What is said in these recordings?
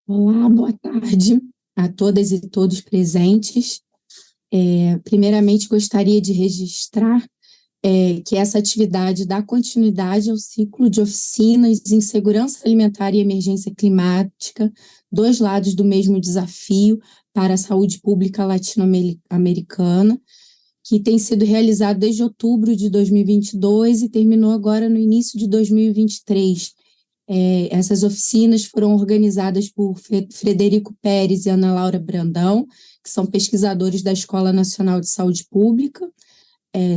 Olá, boa tarde a todas e todos presentes. Primeiramente, gostaria de registrar que essa atividade dá continuidade ao ciclo de oficinas em segurança alimentar e emergência climática, dois lados do mesmo desafio para a saúde pública latino-americana, que tem sido realizado desde outubro de 2022 e terminou agora no início de 2023. Essas oficinas foram organizadas por Frederico Pérez e Ana Laura Brandão, que são pesquisadores da Escola Nacional de Saúde Pública,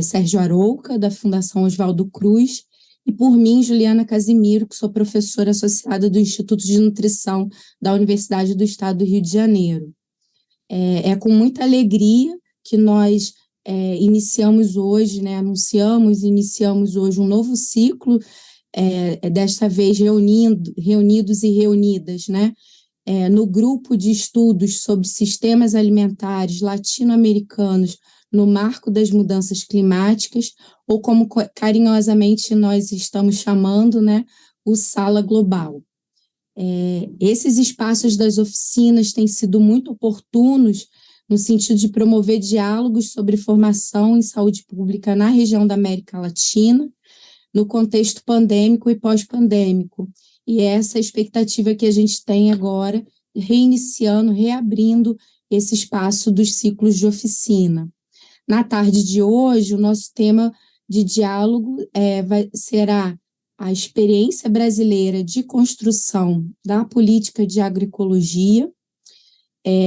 Sérgio Arouca, da Fundação Oswaldo Cruz, e por mim, Juliana Casimiro, que sou professora associada do Instituto de Nutrição da Universidade do Estado do Rio de Janeiro. É com muita alegria que nós iniciamos hoje, anunciamos e iniciamos hoje um novo ciclo, desta vez reunidos e reunidas, no grupo de estudos sobre sistemas alimentares latino-americanos no marco das mudanças climáticas, ou como carinhosamente nós estamos chamando, o Sala Global. Esses espaços das oficinas têm sido muito oportunos no sentido de promover diálogos sobre formação em saúde pública na região da América Latina, no contexto pandêmico e pós-pandêmico. E essa é a expectativa que a gente tem agora, reiniciando, reabrindo esse espaço dos ciclos de oficina. Na tarde de hoje, o nosso tema de diálogo será a experiência brasileira de construção da política de agroecologia.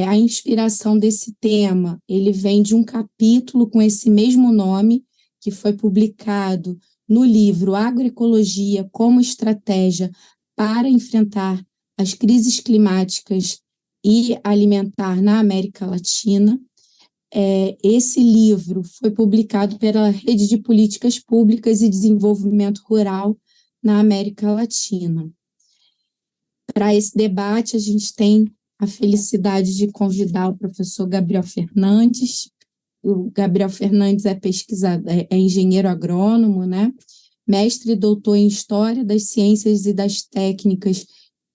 A inspiração desse tema, ele vem de um capítulo com esse mesmo nome, que foi publicado no livro Agroecologia como Estratégia para Enfrentar as Crises Climáticas e Alimentar na América Latina. Esse livro foi publicado pela Rede de Políticas Públicas e Desenvolvimento Rural na América Latina. Para esse debate, a gente tem a felicidade de convidar o professor Gabriel Fernandes. O Gabriel Fernandes é pesquisador, é engenheiro agrônomo, mestre e doutor em História das Ciências e das Técnicas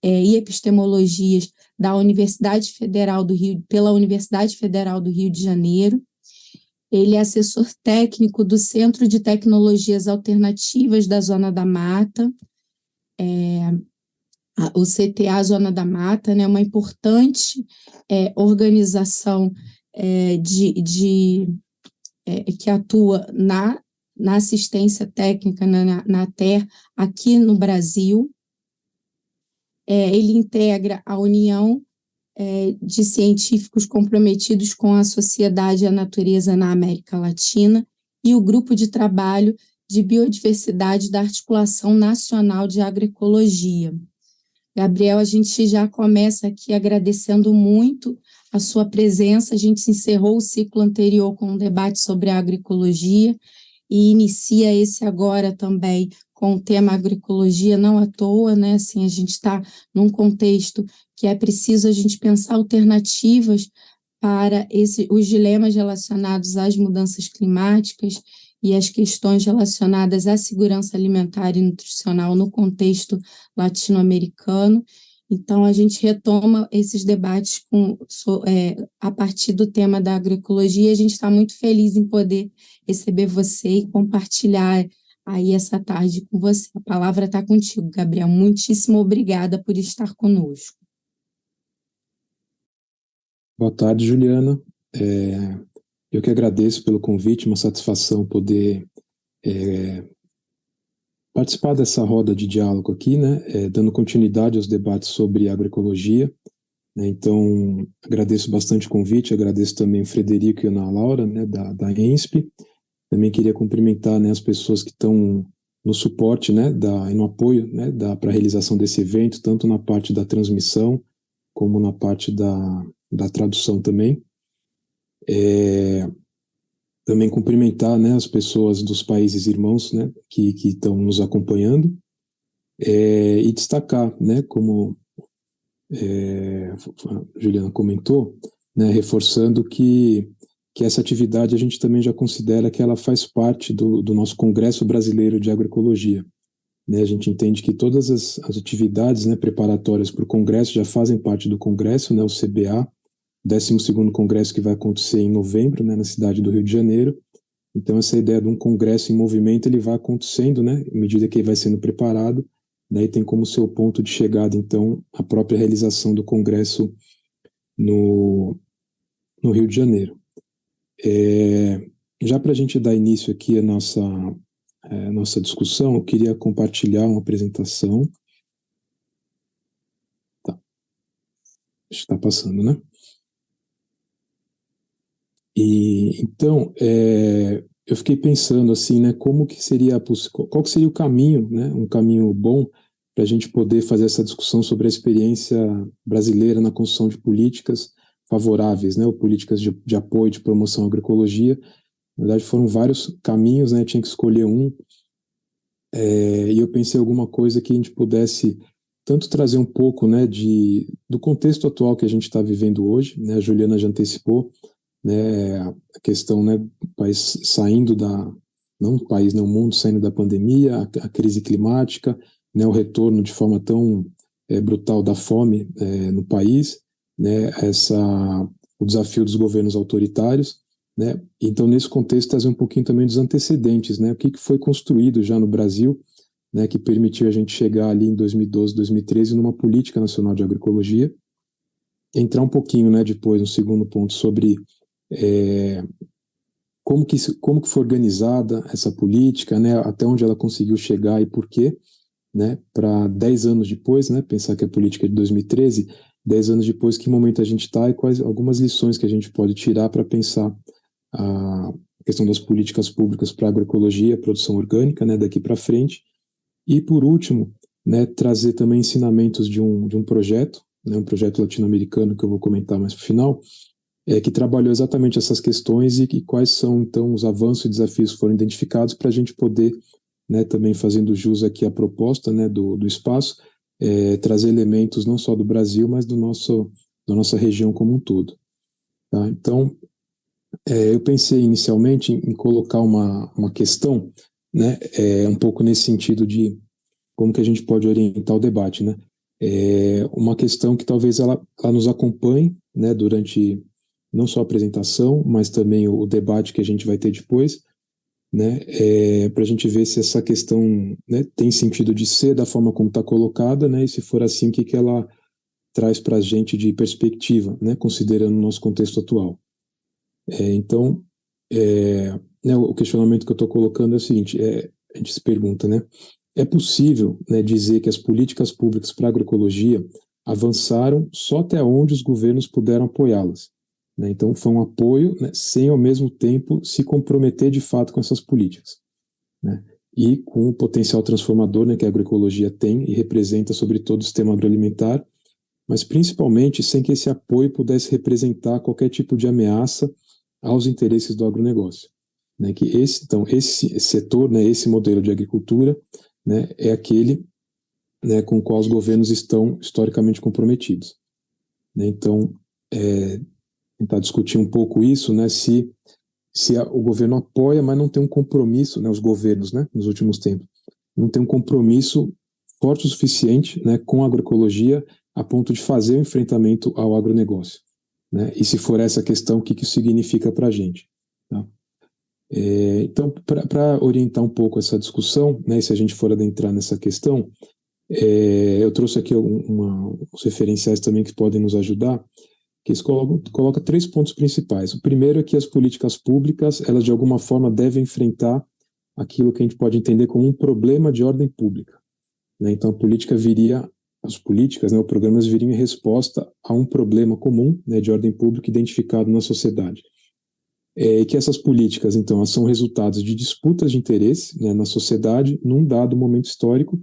e Epistemologias da Universidade Federal do Rio, pela Universidade Federal do Rio de Janeiro. Ele é assessor técnico do Centro de Tecnologias Alternativas da Zona da Mata, o CTA Zona da Mata, uma importante organização que atua na assistência técnica na terra aqui no Brasil. Ele integra a União de Científicos Comprometidos com a Sociedade e a Natureza na América Latina e o Grupo de Trabalho de Biodiversidade da Articulação Nacional de Agroecologia. Gabriel, a gente já começa aqui agradecendo muito a sua presença. A gente encerrou o ciclo anterior com um debate sobre a agroecologia e inicia esse agora também com o tema agroecologia, não à toa, assim, a gente está num contexto que é preciso a gente pensar alternativas para os dilemas relacionados às mudanças climáticas e as questões relacionadas à segurança alimentar e nutricional no contexto latino-americano. Então, a gente retoma esses debates a partir do tema da agroecologia. A gente está muito feliz em poder receber você e compartilhar aí essa tarde com você. A palavra está contigo, Gabriel. Muitíssimo obrigada por estar conosco. Boa tarde, Juliana. Eu que agradeço pelo convite, uma satisfação poder participar dessa roda de diálogo aqui, dando continuidade aos debates sobre agroecologia. Então, agradeço bastante o convite, agradeço também o Frederico e a Ana Laura, da ENSP. Também queria cumprimentar as pessoas que estão no suporte e no apoio para a realização desse evento, tanto na parte da transmissão, como na parte da tradução também. Também cumprimentar as pessoas dos países irmãos que estão nos acompanhando e destacar, como a Juliana comentou, reforçando que essa atividade a gente também já considera que ela faz parte do nosso Congresso Brasileiro de Agroecologia. né? A gente entende que todas as atividades, né, preparatórias para o Congresso já fazem parte do Congresso, né, o CBA, 12º Congresso que vai acontecer em novembro, né, na cidade do Rio de Janeiro. Então, essa ideia de um Congresso em movimento, ele vai acontecendo, né, à medida que ele vai sendo preparado, né, e tem como seu ponto de chegada, então, a própria realização do Congresso no Rio de Janeiro. Já para a gente dar início aqui à nossa discussão, eu queria compartilhar uma apresentação. Tá, está passando, né? E então, eu fiquei pensando assim, né, qual que seria o caminho, né, um caminho bom para a gente poder fazer essa discussão sobre a experiência brasileira na construção de políticas favoráveis, né, ou políticas de apoio, de promoção à agroecologia. Na verdade, foram vários caminhos, né, tinha que escolher um, e eu pensei em alguma coisa que a gente pudesse tanto trazer um pouco, né, do contexto atual que a gente está vivendo hoje, né, a Juliana já antecipou, né, a questão, né, o país saindo não o país, né, o mundo saindo da pandemia, a crise climática, né, o retorno de forma tão brutal da fome no país, né, o desafio dos governos autoritários, né, então nesse contexto trazer um pouquinho também dos antecedentes, né, o que foi construído já no Brasil, né, que permitiu a gente chegar ali em 2012, 2013 numa política nacional de agroecologia, entrar um pouquinho, né, depois no segundo ponto sobre como que foi organizada essa política, né, até onde ela conseguiu chegar e por quê, né, para 10 anos depois, né, pensar que a política é de 2013, 10 anos depois, que momento a gente está e quais algumas lições que a gente pode tirar para pensar a questão das políticas públicas para agroecologia, produção orgânica, né, daqui para frente. E, por último, né, trazer também ensinamentos de um projeto, né, um projeto latino-americano que eu vou comentar mais para o final, que trabalhou exatamente essas questões e quais são, então, os avanços e desafios que foram identificados para a gente poder, né, também fazendo jus aqui à proposta, né, do espaço, trazer elementos não só do Brasil, mas da nossa região como um todo. Tá? Então, eu pensei inicialmente em colocar uma questão, né, um pouco nesse sentido de como que a gente pode orientar o debate, né? Uma questão que talvez ela nos acompanhe, né, durante não só a apresentação, mas também o debate que a gente vai ter depois, né, para a gente ver se essa questão, né, tem sentido de ser da forma como está colocada, né, e se for assim, o que ela traz para a gente de perspectiva, né, considerando o nosso contexto atual. Então, né, o questionamento que eu estou colocando é o seguinte, a gente se pergunta, né, é possível, né, dizer que as políticas públicas para a agroecologia avançaram só até onde os governos puderam apoiá-las, né? Então, foi um apoio, né, sem ao mesmo tempo se comprometer de fato com essas políticas, né? E com o potencial transformador, né, que a agroecologia tem e representa sobre todo o sistema agroalimentar, mas principalmente sem que esse apoio pudesse representar qualquer tipo de ameaça aos interesses do agronegócio, né? Que esse setor, né, esse modelo de agricultura, né, é aquele, né, com o qual os governos estão historicamente comprometidos, né? Então, tentar discutir um pouco isso, né, se o governo apoia, mas não tem um compromisso, né, os governos, né, nos últimos tempos, não tem um compromisso forte o suficiente, né, com a agroecologia a ponto de fazer o enfrentamento ao agronegócio, né? E se for essa questão, o que isso significa para a gente, tá? Então, para orientar um pouco essa discussão, né, se a gente for adentrar nessa questão, eu trouxe aqui uns referenciais também que podem nos ajudar, que eles colocam 3 pontos principais. O primeiro é que as políticas públicas, elas de alguma forma devem enfrentar aquilo que a gente pode entender como um problema de ordem pública, né? Então, as políticas, né, os programas viriam em resposta a um problema comum, né, de ordem pública identificado na sociedade. E que essas políticas, então, são resultados de disputas de interesse, né, na sociedade num dado momento histórico,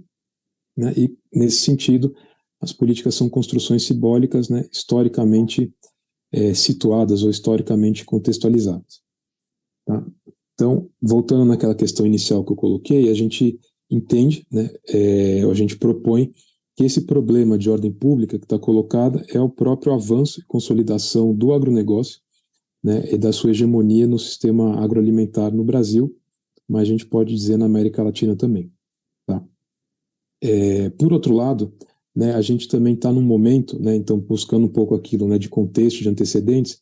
né, e, nesse sentido, as políticas são construções simbólicas, né, historicamente situadas ou historicamente contextualizadas. Tá? Então, voltando naquela questão inicial que eu coloquei, a gente entende, né, a gente propõe que esse problema de ordem pública que está colocado é o próprio avanço e consolidação do agronegócio, né, e da sua hegemonia no sistema agroalimentar no Brasil, mas a gente pode dizer na América Latina também. Tá? Por outro lado, né, a gente também está num momento, né, então buscando um pouco aquilo, né, de contexto, de antecedentes,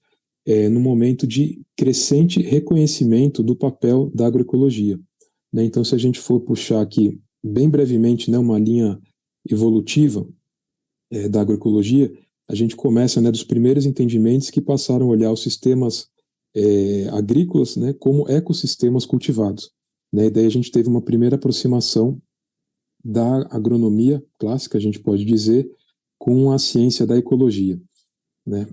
num momento de crescente reconhecimento do papel da agroecologia, né? Então, se a gente for puxar aqui bem brevemente, né, uma linha evolutiva da agroecologia, a gente começa, né, dos primeiros entendimentos que passaram a olhar os sistemas agrícolas, né, como ecossistemas cultivados, né? E daí a gente teve uma primeira aproximação da agronomia clássica, a gente pode dizer, com a ciência da ecologia, né?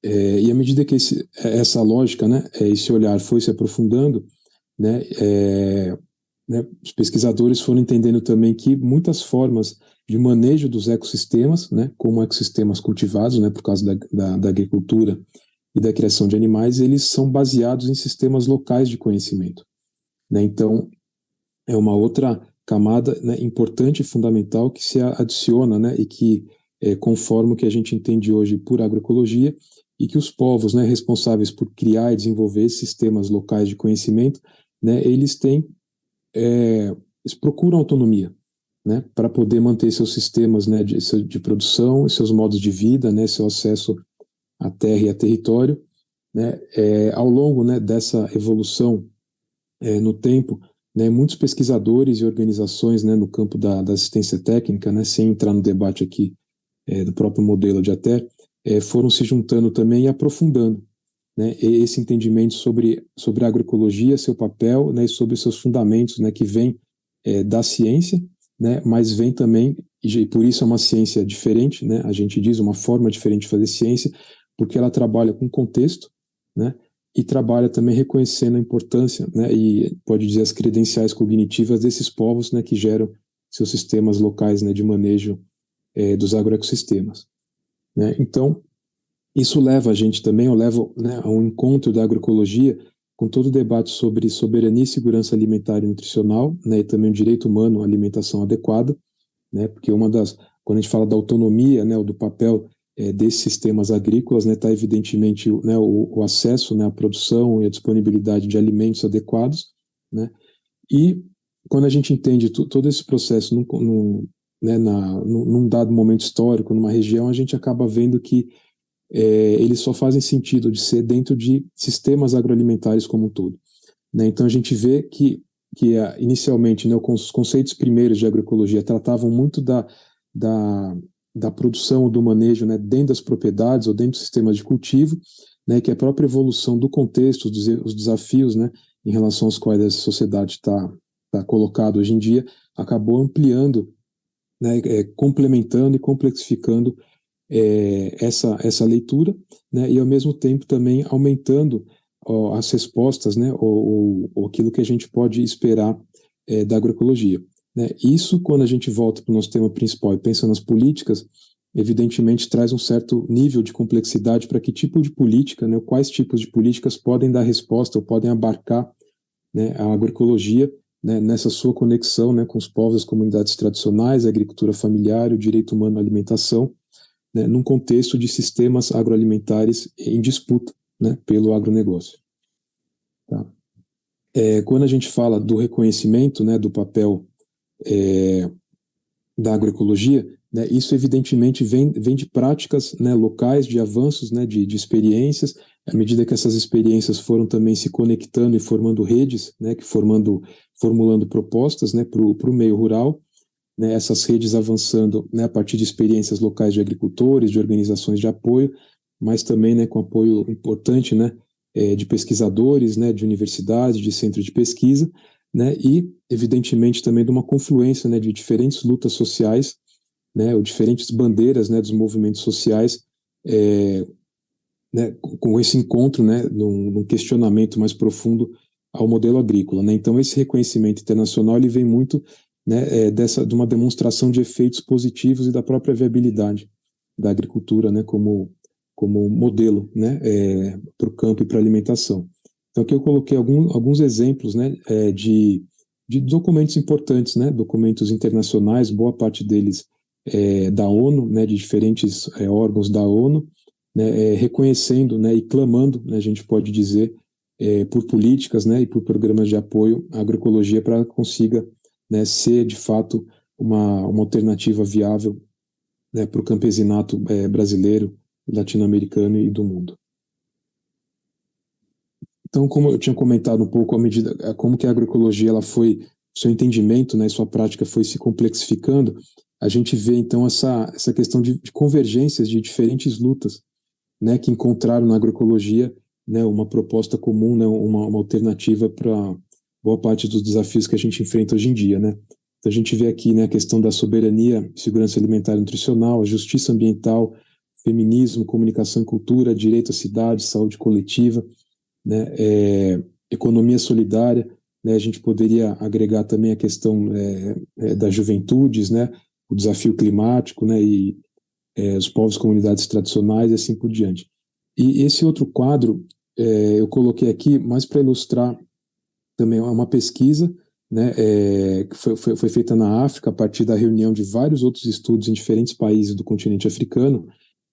E à medida que essa lógica, né, esse olhar foi se aprofundando, né, os pesquisadores foram entendendo também que muitas formas de manejo dos ecossistemas, né, como ecossistemas cultivados, né, por causa da agricultura e da criação de animais, eles são baseados em sistemas locais de conhecimento, né? Então, é uma outra camada, né, importante e fundamental que se adiciona, né, e que conforma o que a gente entende hoje por agroecologia, e que os povos, né, responsáveis por criar e desenvolver sistemas locais de conhecimento, né, eles procuram autonomia, né, para poder manter seus sistemas, né, de produção, seus modos de vida, né, seu acesso à terra e a território, né, ao longo, né, dessa evolução no tempo, né, muitos pesquisadores e organizações, né, no campo da assistência técnica, né, sem entrar no debate aqui do próprio modelo de ATER, foram se juntando também e aprofundando, né, esse entendimento sobre a agroecologia, seu papel, né, e sobre seus fundamentos, né, que vem da ciência, né, mas vem também, e por isso é uma ciência diferente, né, a gente diz uma forma diferente de fazer ciência, porque ela trabalha com contexto, né, e trabalha também reconhecendo a importância, né, e pode dizer as credenciais cognitivas desses povos, né, que geram seus sistemas locais, né, de manejo dos agroecossistemas, né. Então, isso leva a gente também, eu levo, né, a um encontro da agroecologia com todo o debate sobre soberania e segurança alimentar e nutricional, né, e também o direito humano à alimentação adequada, né, porque quando a gente fala da autonomia, né, ou do papel desses sistemas agrícolas, né, está evidentemente, né, o acesso, né, à produção e à disponibilidade de alimentos adequados, né, e quando a gente entende todo esse processo né, num dado momento histórico, numa região, a gente acaba vendo que eles só fazem sentido de ser dentro de sistemas agroalimentares como um todo, né? Então a gente vê que inicialmente, né, os conceitos primeiros de agroecologia tratavam muito da produção, do manejo, né, dentro das propriedades ou dentro dos sistemas de cultivo, né, que a própria evolução do contexto, os desafios, né, em relação aos quais a sociedade está colocado hoje em dia, acabou ampliando, né, complementando e complexificando essa leitura, né, e ao mesmo tempo também aumentando as respostas, né, ou aquilo que a gente pode esperar da agroecologia, né. Isso, quando a gente volta para o nosso tema principal e pensa nas políticas, evidentemente traz um certo nível de complexidade para que tipo de política, né, quais tipos de políticas podem dar resposta ou podem abarcar, né, a agroecologia, né, nessa sua conexão, né, com os povos, as comunidades tradicionais, a agricultura familiar, o direito humano à alimentação, né, num contexto de sistemas agroalimentares em disputa, né, pelo agronegócio. Tá? Quando a gente fala do reconhecimento, né, do papel da agroecologia, né, isso evidentemente vem de práticas, né, locais, de avanços, né, de experiências, à medida que essas experiências foram também se conectando e formando redes, né, formulando propostas, né, para o meio rural, né, essas redes avançando, né, a partir de experiências locais de agricultores, de organizações de apoio, mas também, né, com apoio importante, né, de pesquisadores, né, de universidades, de centros de pesquisa, né, e evidentemente também de uma confluência, né, de diferentes lutas sociais, né, ou diferentes bandeiras, né, dos movimentos sociais, né, com esse encontro, né, num questionamento mais profundo ao modelo agrícola, né. Então esse reconhecimento internacional ele vem muito, né, de uma demonstração de efeitos positivos e da própria viabilidade da agricultura, né, como modelo, né, para o campo e para a alimentação. Então aqui eu coloquei alguns exemplos, né, de documentos importantes, né, documentos internacionais, boa parte deles da ONU, né, de diferentes órgãos da ONU, né, reconhecendo, né, e clamando, né, a gente pode dizer, por políticas, né, e por programas de apoio à agroecologia para que consiga, né, ser de fato uma alternativa viável, né, para o campesinato brasileiro, latino-americano e do mundo. Então, como eu tinha comentado um pouco, como que a agroecologia ela foi, seu entendimento, né, sua prática foi se complexificando, a gente vê então essa questão de convergências de diferentes lutas, né, que encontraram na agroecologia, né, uma proposta comum, né, uma alternativa para boa parte dos desafios que a gente enfrenta hoje em dia, né. Então, a gente vê aqui, né, a questão da soberania, segurança alimentar e nutricional, a justiça ambiental, feminismo, comunicação e cultura, direito à cidade, saúde coletiva, né, economia solidária, né, a gente poderia agregar também a questão das juventudes, né, o desafio climático, né, e os povos e comunidades tradicionais e assim por diante. E esse outro quadro eu coloquei aqui mais para ilustrar também uma pesquisa, né, que foi feita na África a partir da reunião de vários outros estudos em diferentes países do continente africano,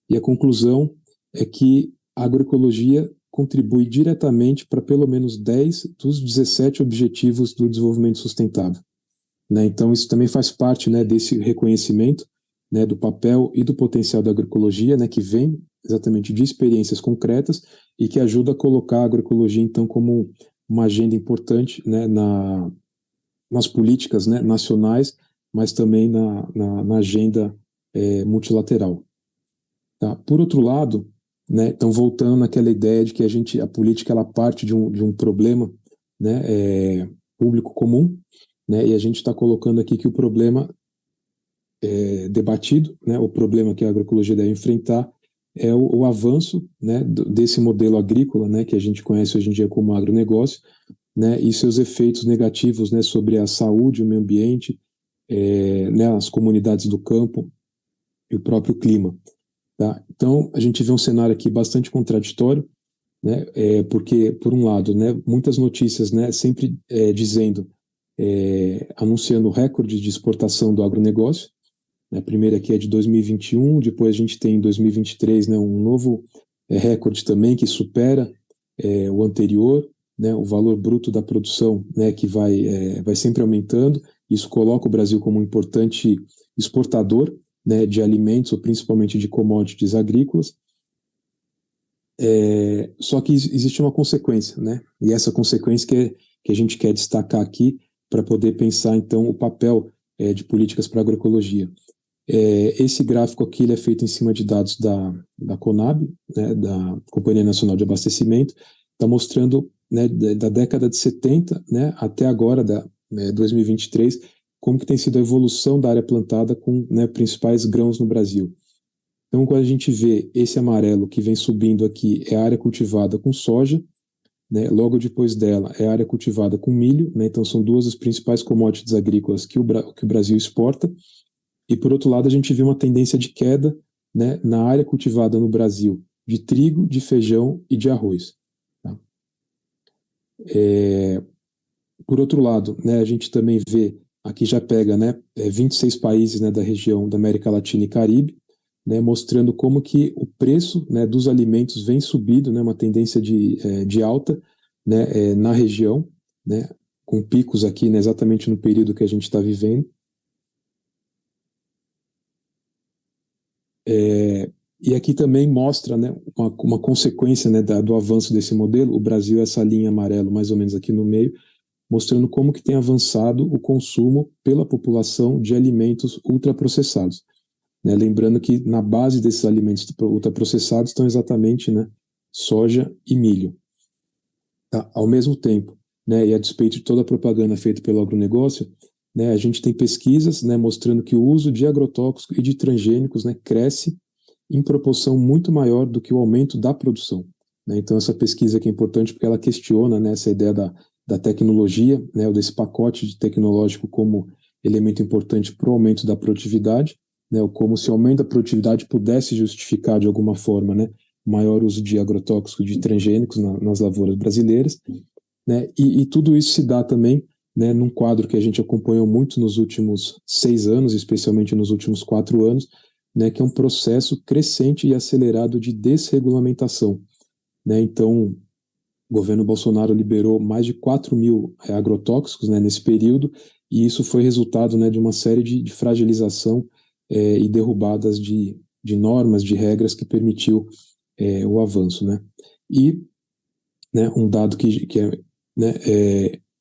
e a conclusão é que a agroecologia contribui diretamente para pelo menos 10 dos 17 objetivos do desenvolvimento sustentável, né? Então, isso também faz parte, né, desse reconhecimento, né, do papel e do potencial da agroecologia, né, que vem exatamente de experiências concretas e que ajuda a colocar a agroecologia, então, como uma agenda importante, né, nas políticas, né, nacionais, mas também na agenda multilateral. Tá? Por outro lado, né, então voltando naquela ideia de que a política ela parte de um problema, né, público comum, né, e a gente está colocando aqui que o problema debatido, né, o problema que a agroecologia deve enfrentar é o avanço, né, desse modelo agrícola, né, que a gente conhece hoje em dia como agronegócio, né, e seus efeitos negativos, né, sobre a saúde, o meio ambiente, né, as comunidades do campo e o próprio clima. Tá? Então, a gente vê um cenário aqui bastante contraditório, né, porque, por um lado, né, muitas notícias, né, sempre dizendo, anunciando recorde de exportação do agronegócio, né, a primeira aqui é de 2021, depois a gente tem em 2023, né, um novo recorde também que supera o anterior, né, o valor bruto da produção, né, que vai sempre aumentando. Isso coloca o Brasil como um importante exportador, né, de alimentos, ou principalmente de commodities agrícolas. Só que existe uma consequência, né, e essa consequência que a gente quer destacar aqui para poder pensar, então, o papel de políticas para a agroecologia. Esse gráfico aqui ele é feito em cima de dados da Conab, né, da Companhia Nacional de Abastecimento, está mostrando, né, da década de 70, né, até agora, 2023, como que tem sido a evolução da área plantada com, né, principais grãos no Brasil. Então, quando a gente vê esse amarelo que vem subindo aqui, é a área cultivada com soja, né, logo depois dela é a área cultivada com milho, né, então são duas das principais commodities agrícolas que o Brasil exporta. E, por outro lado, a gente vê uma tendência de queda, né, na área cultivada no Brasil de trigo, de feijão e de arroz. Tá? Por outro lado, né, a gente também vê, aqui já pega, né, 26 países, né, da região da América Latina e Caribe, né, mostrando como que o preço, né, dos alimentos vem subindo, né, uma tendência de alta, né, na região, né, com picos aqui, né, exatamente no período que a gente está vivendo. E aqui também mostra, né, uma consequência, né, do avanço desse modelo. O Brasil é essa linha amarela, mais ou menos aqui no meio, mostrando como que tem avançado o consumo pela população de alimentos ultraprocessados. Né? Lembrando que na base desses alimentos ultraprocessados estão exatamente, né, soja e milho. Tá? Ao mesmo tempo, né, e a despeito de toda a propaganda feita pelo agronegócio, né, a gente tem pesquisas, né, mostrando que o uso de agrotóxicos e de transgênicos, né, cresce em proporção muito maior do que o aumento da produção. Né? Então, essa pesquisa aqui é importante porque ela questiona, né, essa ideia da tecnologia, né, ou desse pacote tecnológico como elemento importante para o aumento da produtividade, né, ou como se o aumento da produtividade pudesse justificar de alguma forma, né, o maior uso de agrotóxicos, de transgênicos nas lavouras brasileiras. Né, e tudo isso se dá também, né, num quadro que a gente acompanhou muito nos últimos 6 anos, especialmente nos últimos 4 anos, né, que é um processo crescente e acelerado de desregulamentação. Né? Então, o governo Bolsonaro liberou mais de 4.000 agrotóxicos, né, nesse período, e isso foi resultado, né, de uma série de fragilização e derrubadas de normas, de regras que permitiu o avanço, né? E, né, um dado que é, né,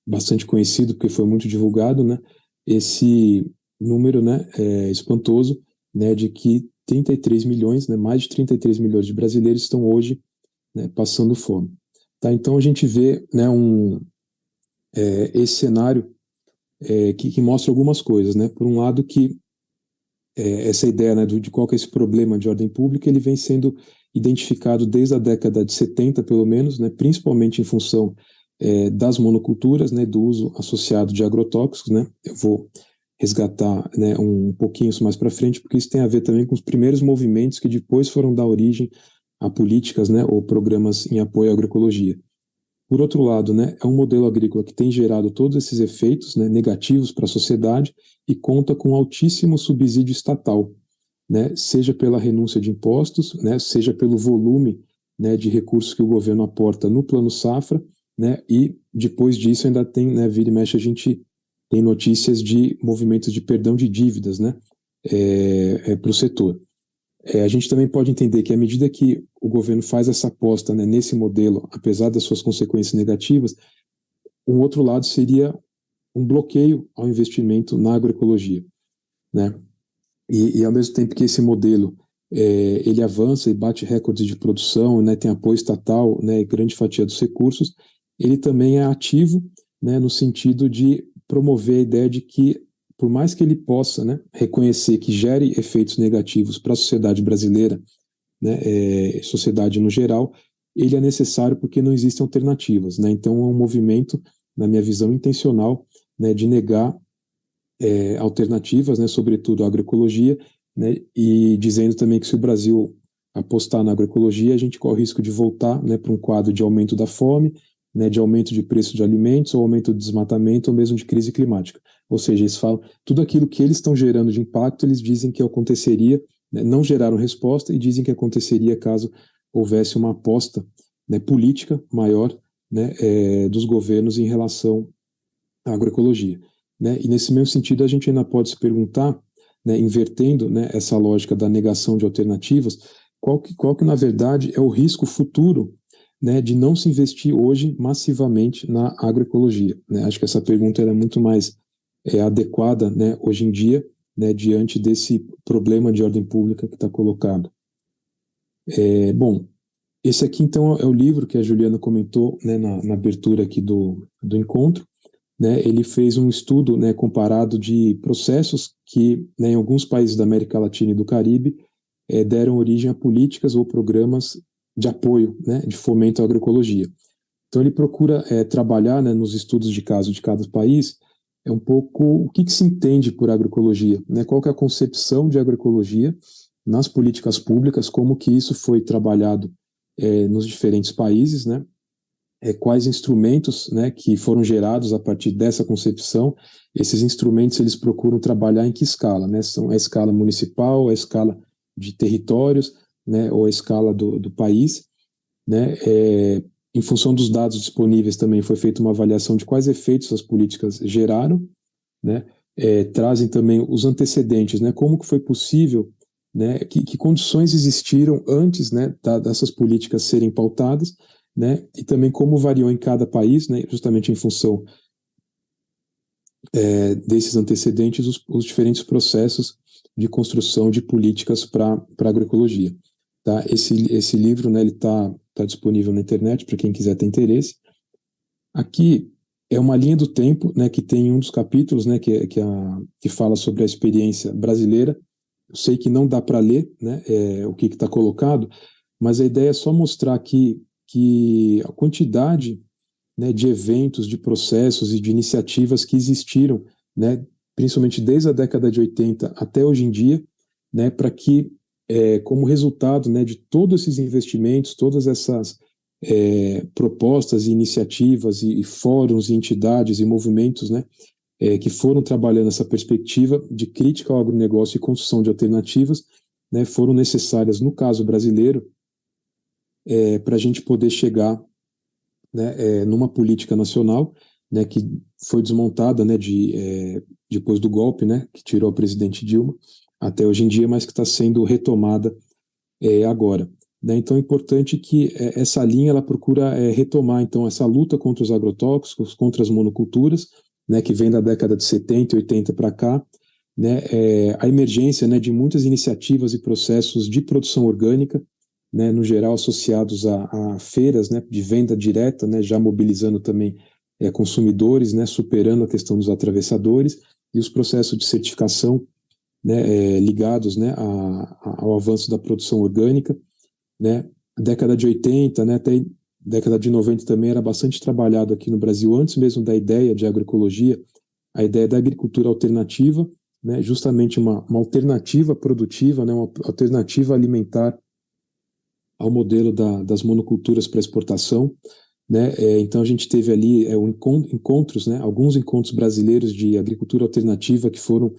bastante conhecido, porque foi muito divulgado, né, esse número, né, espantoso, né, de que 33 milhões, né, mais de 33 milhões de brasileiros estão hoje, né, passando fome. Tá? Então a gente vê, né, esse cenário que mostra algumas coisas, né? Por um lado que essa ideia, né, de qual que é esse problema de ordem pública, ele vem sendo identificado desde a década de 70, pelo menos, né, principalmente em função das monoculturas, né, do uso associado de agrotóxicos, né. Eu vou resgatar, né, um pouquinho isso mais para frente, porque isso tem a ver também com os primeiros movimentos que depois foram dar origem a políticas, né, ou programas em apoio à agroecologia. Por outro lado, né, é um modelo agrícola que tem gerado todos esses efeitos, né, negativos para a sociedade e conta com altíssimo subsídio estatal, né, seja pela renúncia de impostos, né, seja pelo volume, né, de recursos que o governo aporta no Plano Safra, né, e depois disso ainda tem, né, vira e mexe a gente tem notícias de movimentos de perdão de dívidas, né, para o setor. A gente também pode entender que à medida que o governo faz essa aposta, né, nesse modelo, apesar das suas consequências negativas, um outro lado seria um bloqueio ao investimento na agroecologia, né? E ao mesmo tempo que esse modelo ele avança e bate recordes de produção, né, tem apoio estatal, né, e grande fatia dos recursos, ele também é ativo, né, no sentido de promover a ideia de que, por mais que ele possa, né, reconhecer que gere efeitos negativos para a sociedade brasileira, né, sociedade no geral, ele é necessário porque não existem alternativas, né? Então é um movimento, na minha visão, intencional, né, de negar alternativas, né, sobretudo a agroecologia, né, e dizendo também que se o Brasil apostar na agroecologia, a gente corre o risco de voltar, né, para um quadro de aumento da fome, né, de aumento de preço de alimentos, ou aumento do desmatamento, ou mesmo de crise climática. Ou seja, eles falam, tudo aquilo que eles estão gerando de impacto, eles dizem que aconteceria, né, não geraram resposta, e dizem que aconteceria caso houvesse uma aposta, né, política maior, né, dos governos em relação à agroecologia. Né? E nesse mesmo sentido, a gente ainda pode se perguntar, né, invertendo, né, essa lógica da negação de alternativas, qual que na verdade é o risco futuro, né, de não se investir hoje massivamente na agroecologia. Né? Acho que essa pergunta é muito mais adequada, né, hoje em dia, né, diante desse problema de ordem pública que está colocado. Bom, esse aqui então é o livro que a Juliana comentou, né, na abertura aqui do encontro. Né, ele fez um estudo, né, comparado de processos que, né, em alguns países da América Latina e do Caribe deram origem a políticas ou programas de apoio, né, de fomento à agroecologia. Então ele procura trabalhar, né, nos estudos de caso de cada país um pouco o que se entende por agroecologia, né, qual que é a concepção de agroecologia nas políticas públicas, como que isso foi trabalhado nos diferentes países, né, quais instrumentos, né, que foram gerados a partir dessa concepção. Esses instrumentos eles procuram trabalhar em que escala, né? São a escala municipal, a escala de territórios, né, ou a escala do país, né? Em função dos dados disponíveis também foi feita uma avaliação de quais efeitos as políticas geraram, né? Trazem também os antecedentes, né? Como que foi possível, né? Que condições existiram antes, né, dessas políticas serem pautadas, né, e também como variou em cada país, né, justamente em função desses antecedentes, os diferentes processos de construção de políticas para a agroecologia. Tá? Esse livro, né, ele tá disponível na internet para quem quiser ter interesse. Aqui é uma linha do tempo, né, que tem um dos capítulos, né, que fala sobre a experiência brasileira. Eu sei que não dá para ler, né, o que está colocado, mas a ideia é só mostrar que a quantidade, né, de eventos, de processos e de iniciativas que existiram, né, principalmente desde a década de 80 até hoje em dia, né, para que, como resultado, né, de todos esses investimentos, todas essas propostas e iniciativas e fóruns e entidades e movimentos, né, que foram trabalhando essa perspectiva de crítica ao agronegócio e construção de alternativas, né, foram necessárias, no caso brasileiro, para a gente poder chegar, né, numa política nacional, né, que foi desmontada, né, depois do golpe, né, que tirou o presidente Dilma, até hoje em dia, mas que está sendo retomada agora. Né? Então é importante que essa linha ela procura retomar então essa luta contra os agrotóxicos, contra as monoculturas, né, que vem da década de 70 e 80 para cá, né, a emergência, né, de muitas iniciativas e processos de produção orgânica, né, no geral associados a feiras, né, de venda direta, né, já mobilizando também consumidores, né, superando a questão dos atravessadores, e os processos de certificação, né, ligados, né, ao avanço da produção orgânica, né, década de 80, né, até década de 90 também era bastante trabalhado aqui no Brasil, antes mesmo da ideia de agroecologia, a ideia da agricultura alternativa, né, justamente uma alternativa produtiva, né, uma alternativa alimentar ao modelo das monoculturas para exportação, né, então a gente teve ali encontros, né, alguns encontros brasileiros de agricultura alternativa que foram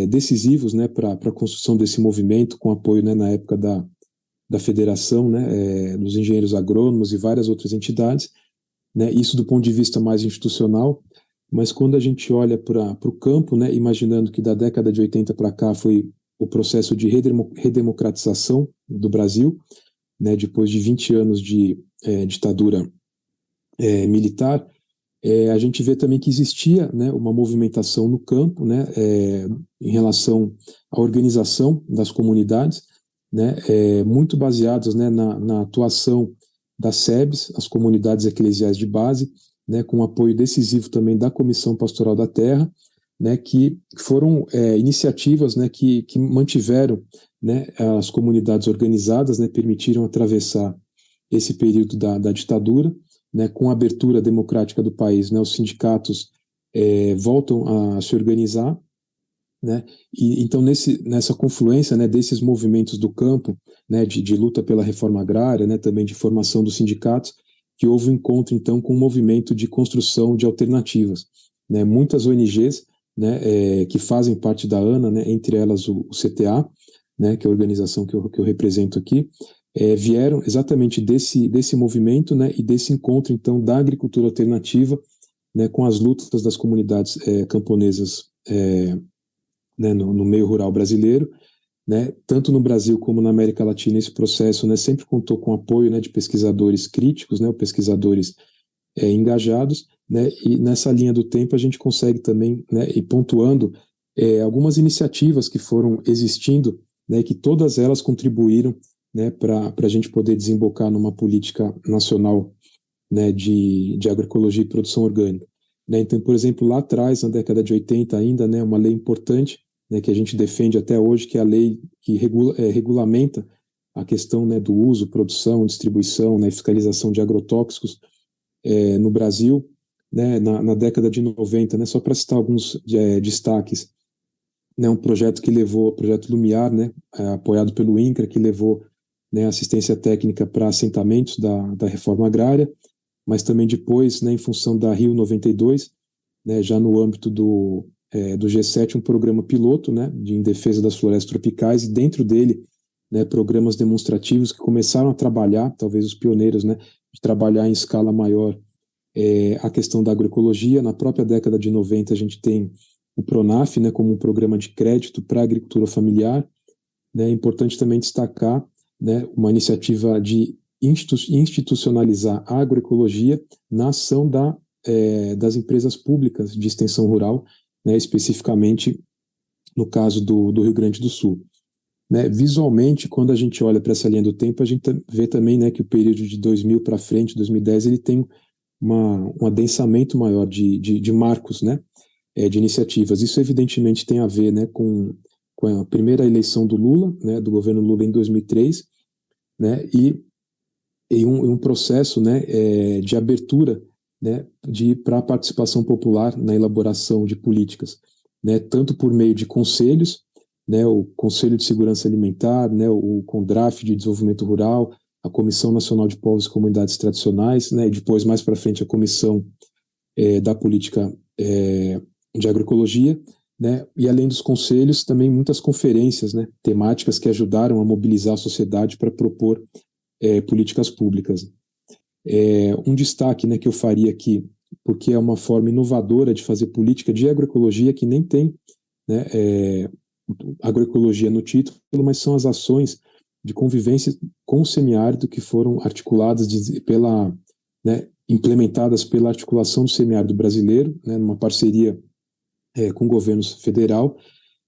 decisivos, né, para a construção desse movimento, com apoio, né, na época da federação, né, dos engenheiros agrônomos e várias outras entidades, né, isso do ponto de vista mais institucional, mas quando a gente olha para o campo, né, imaginando que da década de 80 para cá foi o processo de redemocratização do Brasil, né, depois de 20 anos de ditadura militar, a gente vê também que existia, né, uma movimentação no campo, né, em relação à organização das comunidades, né, muito baseadas, né, na atuação das SEBs, as comunidades eclesiais de base, né, com apoio decisivo também da Comissão Pastoral da Terra, né, que foram iniciativas, né, que mantiveram, né, as comunidades organizadas, né, permitiram atravessar esse período da ditadura, né, com a abertura democrática do país, né, os sindicatos voltam a se organizar, né, e então nessa confluência, né, desses movimentos do campo, né, de luta pela reforma agrária, né, também de formação dos sindicatos, que houve um encontro então com um movimento de construção de alternativas, né, muitas ONGs, né, que fazem parte da ANA, né, entre elas o CTA, né, que é a organização que eu represento aqui, vieram exatamente desse movimento, né, e desse encontro, então, da agricultura alternativa, né, com as lutas das comunidades camponesas né, no meio rural brasileiro, né, tanto no Brasil como na América Latina. Esse processo, né, sempre contou com apoio, né, de pesquisadores críticos, né, pesquisadores engajados, né, e nessa linha do tempo a gente consegue também, né, ir pontuando algumas iniciativas que foram existindo, né, que todas elas contribuíram, né, para a gente poder desembocar numa política nacional, né, de agroecologia e produção orgânica. Né? Então, por exemplo, lá atrás, na década de 80 ainda, né, uma lei importante, né, que a gente defende até hoje, que é a lei que regulamenta a questão, né, do uso, produção, distribuição, né, fiscalização de agrotóxicos no Brasil, né, na década de 90, né, só para citar alguns destaques, né, um projeto que levou, o projeto Lumiar, né, apoiado pelo INCRA, que levou, né, assistência técnica para assentamentos da reforma agrária, mas também depois, né, em função da Rio 92, né, já no âmbito do G7, um programa piloto, né, em defesa das florestas tropicais, e dentro dele, né, programas demonstrativos que começaram a trabalhar, talvez os pioneiros, né, de trabalhar em escala maior a questão da agroecologia. Na própria década de 90 a gente tem o PRONAF, né, como um programa de crédito para a agricultura familiar, né. É importante também destacar, né, uma iniciativa de institucionalizar a agroecologia na ação das empresas públicas de extensão rural, né, especificamente no caso do Rio Grande do Sul. Né, visualmente, quando a gente olha para essa linha do tempo, a gente vê também, né, que o período de 2000 para frente, 2010, ele tem um adensamento maior de marcos, né, de iniciativas. Isso evidentemente tem a ver, né, com a primeira eleição do Lula, né, do governo Lula em 2003, né, e um processo, né, de abertura, né, para a participação popular na elaboração de políticas, né, tanto por meio de conselhos, né, o Conselho de Segurança Alimentar, né, o CONDRAF de Desenvolvimento Rural, a Comissão Nacional de Povos e Comunidades Tradicionais, né, e depois, mais para frente, a Comissão da Política de Agroecologia, né, e além dos conselhos, também muitas conferências, né, temáticas que ajudaram a mobilizar a sociedade para propor políticas públicas. Um destaque, né, que eu faria aqui porque é uma forma inovadora de fazer política de agroecologia que nem tem, né, agroecologia no título, mas são as ações de convivência com o semiárido que foram articuladas né, implementadas pela articulação do semiárido brasileiro, né, numa parceria com o governo federal,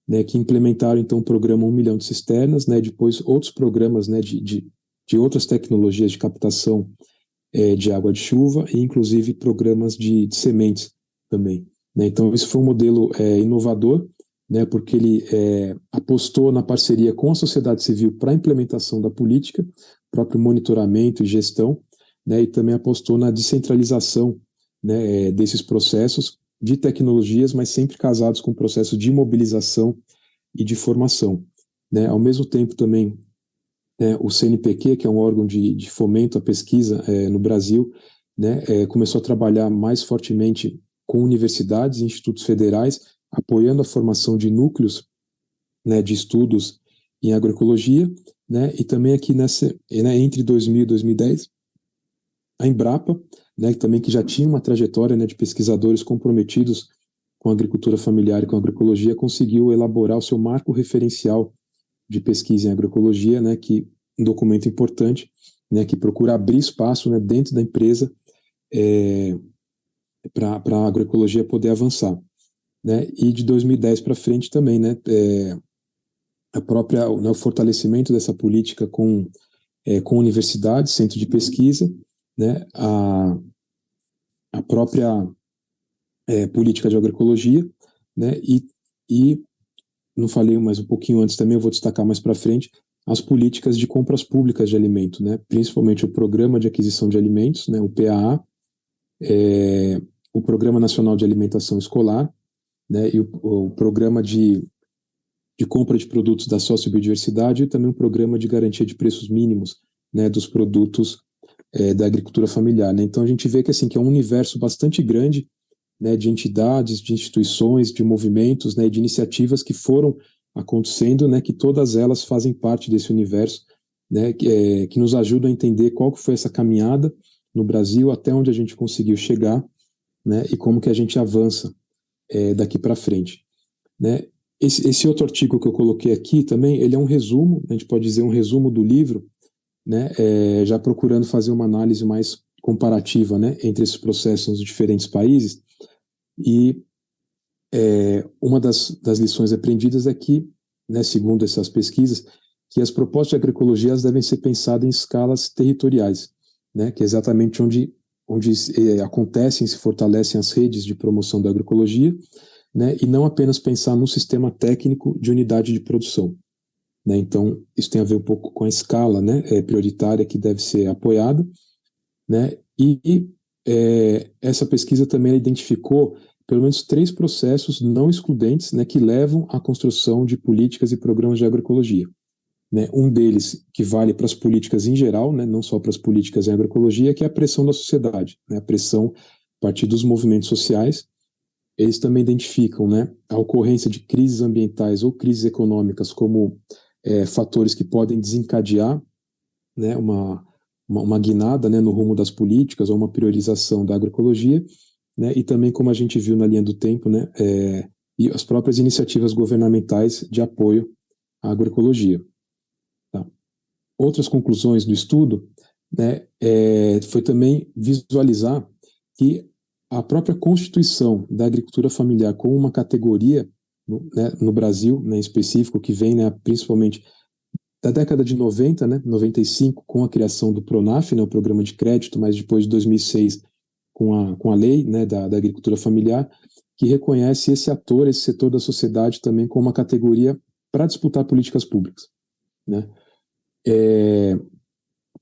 né, que implementaram então o programa 1 milhão de cisternas, né, depois outros programas, né, de outras tecnologias de captação de água de chuva e inclusive programas de sementes também, né. Então isso foi um modelo inovador, né, porque ele apostou na parceria com a sociedade civil para a implementação da política, próprio monitoramento e gestão, né, e também apostou na descentralização, né, desses processos de tecnologias, mas sempre casados com o processo de mobilização e de formação, né. Ao mesmo tempo também o CNPq, que é um órgão de fomento à pesquisa no Brasil, né, começou a trabalhar mais fortemente com universidades e institutos federais, apoiando a formação de núcleos, né, de estudos em agroecologia, né, e também aqui entre 2000 e 2010, a Embrapa, né, que já tinha uma trajetória, né, de pesquisadores comprometidos com a agricultura familiar e com a agroecologia, conseguiu elaborar o seu marco referencial de pesquisa em agroecologia, né, que um documento importante, né, que procura abrir espaço, né, dentro da empresa para a agroecologia poder avançar, né, e de 2010 para frente também, né, o fortalecimento dessa política com universidades, centro de pesquisa, né, a própria política de agroecologia, né, e não falei, mas um pouquinho antes também, eu vou destacar mais para frente, as políticas de compras públicas de alimento, né, principalmente o Programa de Aquisição de Alimentos, né, o PAA, o Programa Nacional de Alimentação Escolar, né, e o Programa de compra de produtos da sociobiodiversidade e também um programa de garantia de preços mínimos, né, dos produtos da agricultura familiar, né. Então a gente vê que, assim, que é um universo bastante grande, né, de entidades, de instituições, de movimentos, né, de iniciativas que foram acontecendo, né, que todas elas fazem parte desse universo, né, que nos ajudam a entender qual que foi essa caminhada no Brasil, até onde a gente conseguiu chegar, né, e como que a gente avança daqui para frente, né. Esse outro artigo que eu coloquei aqui também, ele é um resumo, a gente pode dizer um resumo do livro, né, já procurando fazer uma análise mais comparativa, né, entre esses processos nos diferentes países. E uma das lições aprendidas é que, né, segundo essas pesquisas, que as propostas de agroecologia devem ser pensadas em escalas territoriais, né, que é exatamente onde acontecem e se fortalecem as redes de promoção da agroecologia, né, e não apenas pensar num sistema técnico de unidade de produção, né. Então, isso tem a ver um pouco com a escala, né, prioritária que deve ser apoiada, né, e essa pesquisa também identificou pelo menos 3 processos não excludentes, né, que levam à construção de políticas e programas de agroecologia, né. Um deles, que vale para as políticas em geral, né, não só para as políticas em agroecologia, que é a pressão da sociedade, né, a pressão a partir dos movimentos sociais. Eles também identificam, né, a ocorrência de crises ambientais ou crises econômicas como fatores que podem desencadear, né, uma guinada, né, no rumo das políticas ou uma priorização da agroecologia, né, e também, como a gente viu na linha do tempo, né, e as próprias iniciativas governamentais de apoio à agroecologia. Tá? Outras conclusões do estudo, né, foi também visualizar que a própria constituição da agricultura familiar como uma categoria no Brasil, né, em específico, que vem, né, principalmente da década de 90, né, 95, com a criação do PRONAF, né, o Programa de Crédito, mas depois de 2006, com a lei, né, da agricultura familiar, que reconhece esse ator, esse setor da sociedade também como uma categoria para disputar políticas públicas, né. E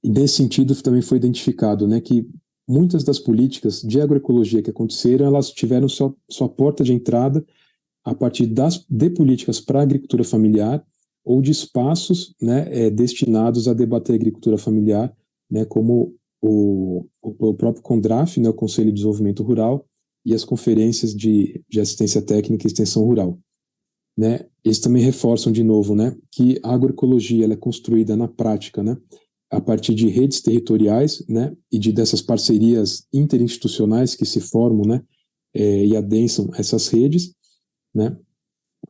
nesse sentido também foi identificado, né, que muitas das políticas de agroecologia que aconteceram, elas tiveram sua porta de entrada a partir de políticas para a agricultura familiar ou de espaços, né, destinados a debater a agricultura familiar, né, como o próprio CONDRAF, né, o Conselho de Desenvolvimento Rural, e as conferências de assistência técnica e extensão rural, né. Eles também reforçam de novo, né, que a agroecologia ela é construída na prática, né, a partir de redes territoriais, né, e dessas parcerias interinstitucionais que se formam, né, e adensam essas redes, né.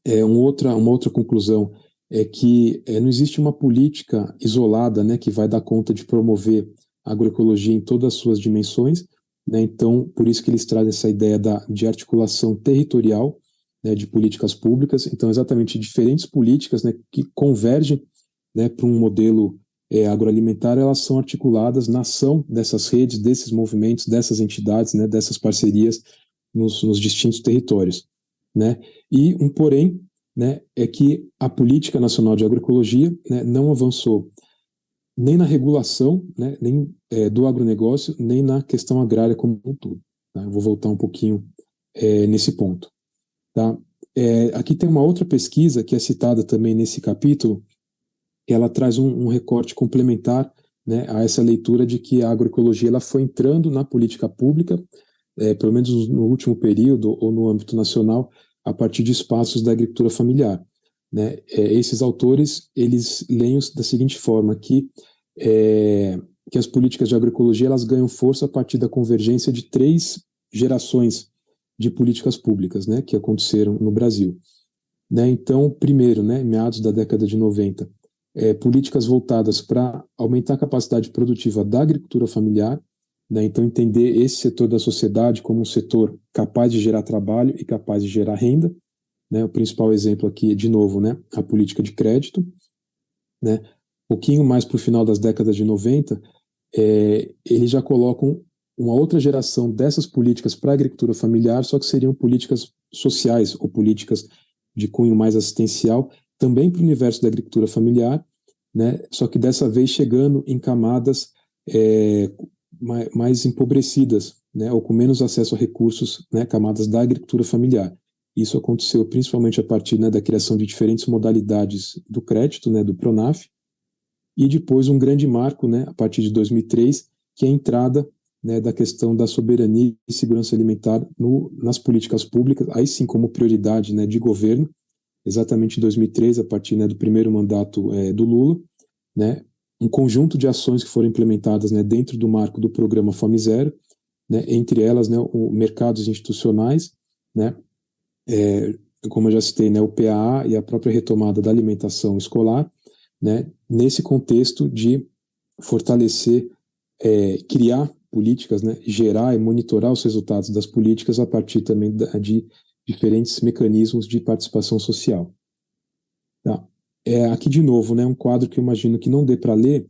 Uma outra conclusão é que não existe uma política isolada, né, que vai dar conta de promover a agroecologia em todas as suas dimensões, né. Então, por isso que eles trazem essa ideia de articulação territorial, né, de políticas públicas. Então, exatamente diferentes políticas, né, que convergem, né, para um modelo agroalimentar, elas são articuladas na ação dessas redes, desses movimentos, dessas entidades, né, dessas parcerias nos distintos territórios, né. E um porém, né, é que a Política Nacional de Agroecologia, né, não avançou nem na regulação, né, nem do agronegócio, nem na questão agrária como um todo. Tá? Eu vou voltar um pouquinho nesse ponto. Tá? Aqui tem uma outra pesquisa que é citada também nesse capítulo, que ela traz um recorte complementar, né, a essa leitura de que a agroecologia ela foi entrando na política pública, pelo menos no último período ou no âmbito nacional, a partir de espaços da agricultura familiar, né? Esses autores eles leem da seguinte forma que as políticas de agroecologia elas ganham força a partir da convergência de 3 gerações de políticas públicas, né, que aconteceram no Brasil, né? Então, primeiro, né, meados da década de 90, políticas voltadas para aumentar a capacidade produtiva da agricultura familiar, né? Então, entender esse setor da sociedade como um setor capaz de gerar trabalho e capaz de gerar renda, né? O principal exemplo aqui, de novo, né, a política de crédito, né? Um pouquinho mais para o final das décadas de 90, eles já colocam uma outra geração dessas políticas para a agricultura familiar, só que seriam políticas sociais ou políticas de cunho mais assistencial, também para o universo da agricultura familiar, né? Só que dessa vez chegando em camadas mais empobrecidas, né? Ou com menos acesso a recursos, né? Camadas da agricultura familiar. Isso aconteceu principalmente a partir, né, da criação de diferentes modalidades do crédito, né, do Pronaf, e depois um grande marco, né, a partir de 2003, que é a entrada, né, da questão da soberania e segurança alimentar nas políticas públicas, aí sim como prioridade, né, de governo, exatamente em 2003, a partir, né, do primeiro mandato do Lula, né, um conjunto de ações que foram implementadas, né, dentro do marco do programa Fome Zero, né, entre elas, né, mercados institucionais, né, como eu já citei, né, o PAA e a própria retomada da alimentação escolar, né, nesse contexto de fortalecer, criar políticas, né, gerar e monitorar os resultados das políticas a partir também de diferentes mecanismos de participação social. Tá? Aqui de novo, né, um quadro que eu imagino que não dê para ler,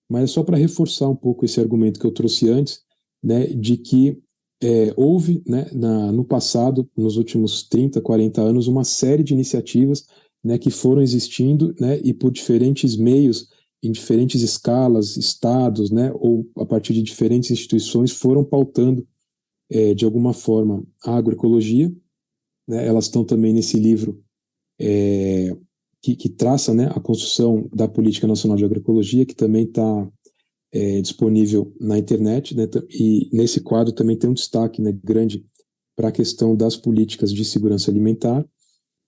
mas é só para reforçar um pouco esse argumento que eu trouxe antes, né, de que houve, né, no passado, nos últimos 30, 40 anos, uma série de iniciativas, né, que foram existindo, né, e por diferentes meios, em diferentes escalas, estados, né, ou a partir de diferentes instituições, foram pautando, de alguma forma, a agroecologia. Né, elas estão também nesse livro que traça, né, a construção da Política Nacional de Agroecologia, que também está disponível na internet, né, e nesse quadro também tem um destaque, né, grande para a questão das políticas de segurança alimentar,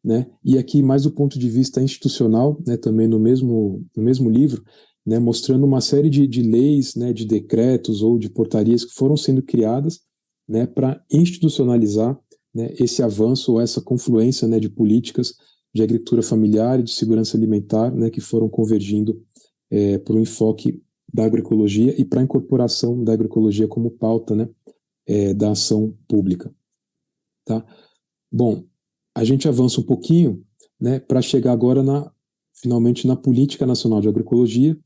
né, e aqui mais do ponto de vista institucional, né, também no mesmo livro, né, mostrando uma série de leis, né, de decretos ou de portarias que foram sendo criadas, né, para institucionalizar, né, esse avanço ou essa confluência, né, de políticas de agricultura familiar e de segurança alimentar, né, que foram convergindo para o enfoque da agroecologia e para a incorporação da agroecologia como pauta, né, da ação pública. Tá? Bom, a gente avança um pouquinho, né, para chegar agora finalmente na Política Nacional de Agroecologia,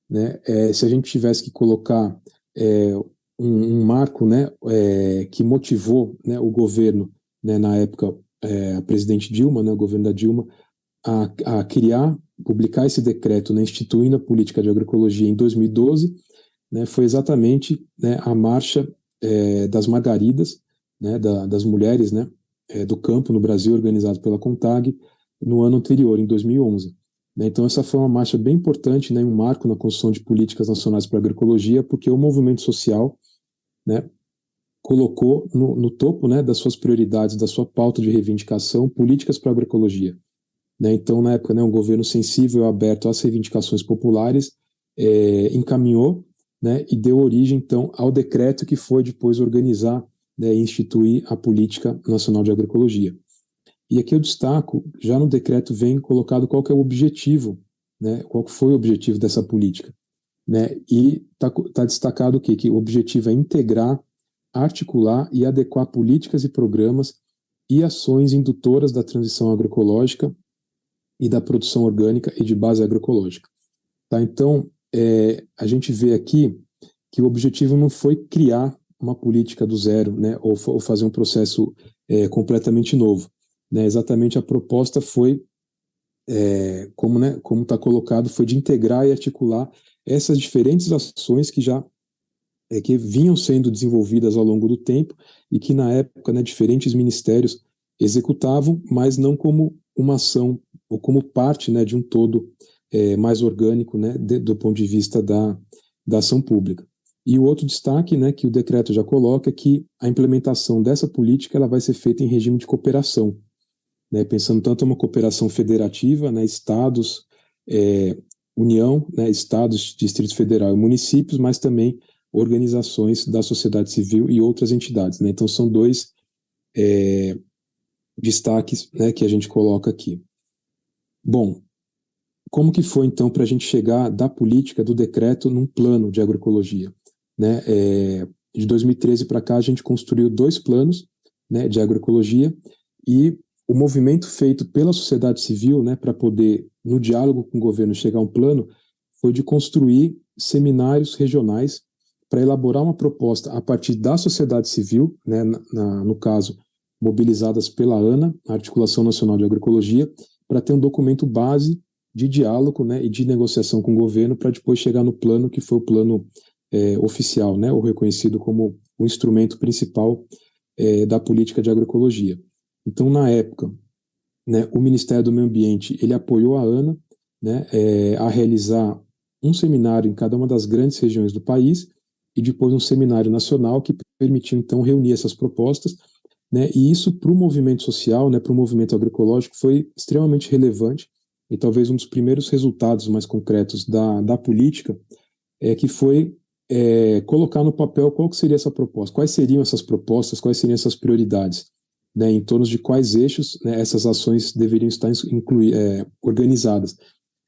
né, se a gente tivesse que colocar um marco, né, que motivou, né, o governo, né, na época, a presidente Dilma, né, o governo da Dilma, a publicar esse decreto, né, instituindo a política de agroecologia em 2012, né, foi exatamente, né, a marcha das margaridas, né, das mulheres, né, do campo no Brasil, organizado pela CONTAG, no ano anterior, em 2011. Né, então essa foi uma marcha bem importante, né, um marco na construção de políticas nacionais para a agroecologia, porque o movimento social, né, colocou no topo, né, das suas prioridades, da sua pauta de reivindicação, políticas para a agroecologia. Né, então, na época, né, um governo sensível e aberto às reivindicações populares encaminhou, né, e deu origem, então, ao decreto que foi depois organizar, né, e instituir a Política Nacional de Agroecologia. E aqui eu destaco, já no decreto vem colocado qual que é o objetivo, né, qual foi o objetivo dessa política, né, e tá destacado o quê? Que o objetivo é integrar, articular e adequar políticas e programas e ações indutoras da transição agroecológica e da produção orgânica e de base agroecológica. Tá? Então, a gente vê aqui que o objetivo não foi criar uma política do zero, né, ou fazer um processo completamente novo. Né? Exatamente a proposta foi, como está colocado, foi de integrar e articular essas diferentes ações que já que vinham sendo desenvolvidas ao longo do tempo e que na época, né, diferentes ministérios executavam, mas não como uma ação ou como parte, né, de um todo mais orgânico, né, do ponto de vista da ação pública. E o outro destaque, né, que o decreto já coloca é que a implementação dessa política ela vai ser feita em regime de cooperação, né, pensando tanto em uma cooperação federativa, né, estados, União, né, estados, Distrito Federal e municípios, mas também organizações da sociedade civil e outras entidades. Né? Então, são dois destaques, né, que a gente coloca aqui. Bom, como que foi, então, para a gente chegar da política, do decreto, num plano de agroecologia? Né? De 2013 para cá, a gente construiu 2 planos, né, de agroecologia e o movimento feito pela sociedade civil, né, para poder, no diálogo com o governo, chegar a um plano, foi de construir seminários regionais para elaborar uma proposta a partir da sociedade civil, né, no caso, mobilizadas pela ANA, a Articulação Nacional de Agroecologia, para ter um documento base de diálogo, né, e de negociação com o governo para depois chegar no plano que foi o plano oficial, né, ou reconhecido como o instrumento principal da política de agroecologia. Então, na época, né, o Ministério do Meio Ambiente ele apoiou a ANA, né, a realizar um seminário em cada uma das grandes regiões do país e depois um seminário nacional que permitiu, então, reunir essas propostas, né, e isso para o movimento social, né, para o movimento agroecológico foi extremamente relevante e talvez um dos primeiros resultados mais concretos da política que foi colocar no papel qual que seria essa proposta, quais seriam essas propostas, quais seriam essas prioridades, né, em torno de quais eixos, né, essas ações deveriam estar organizadas,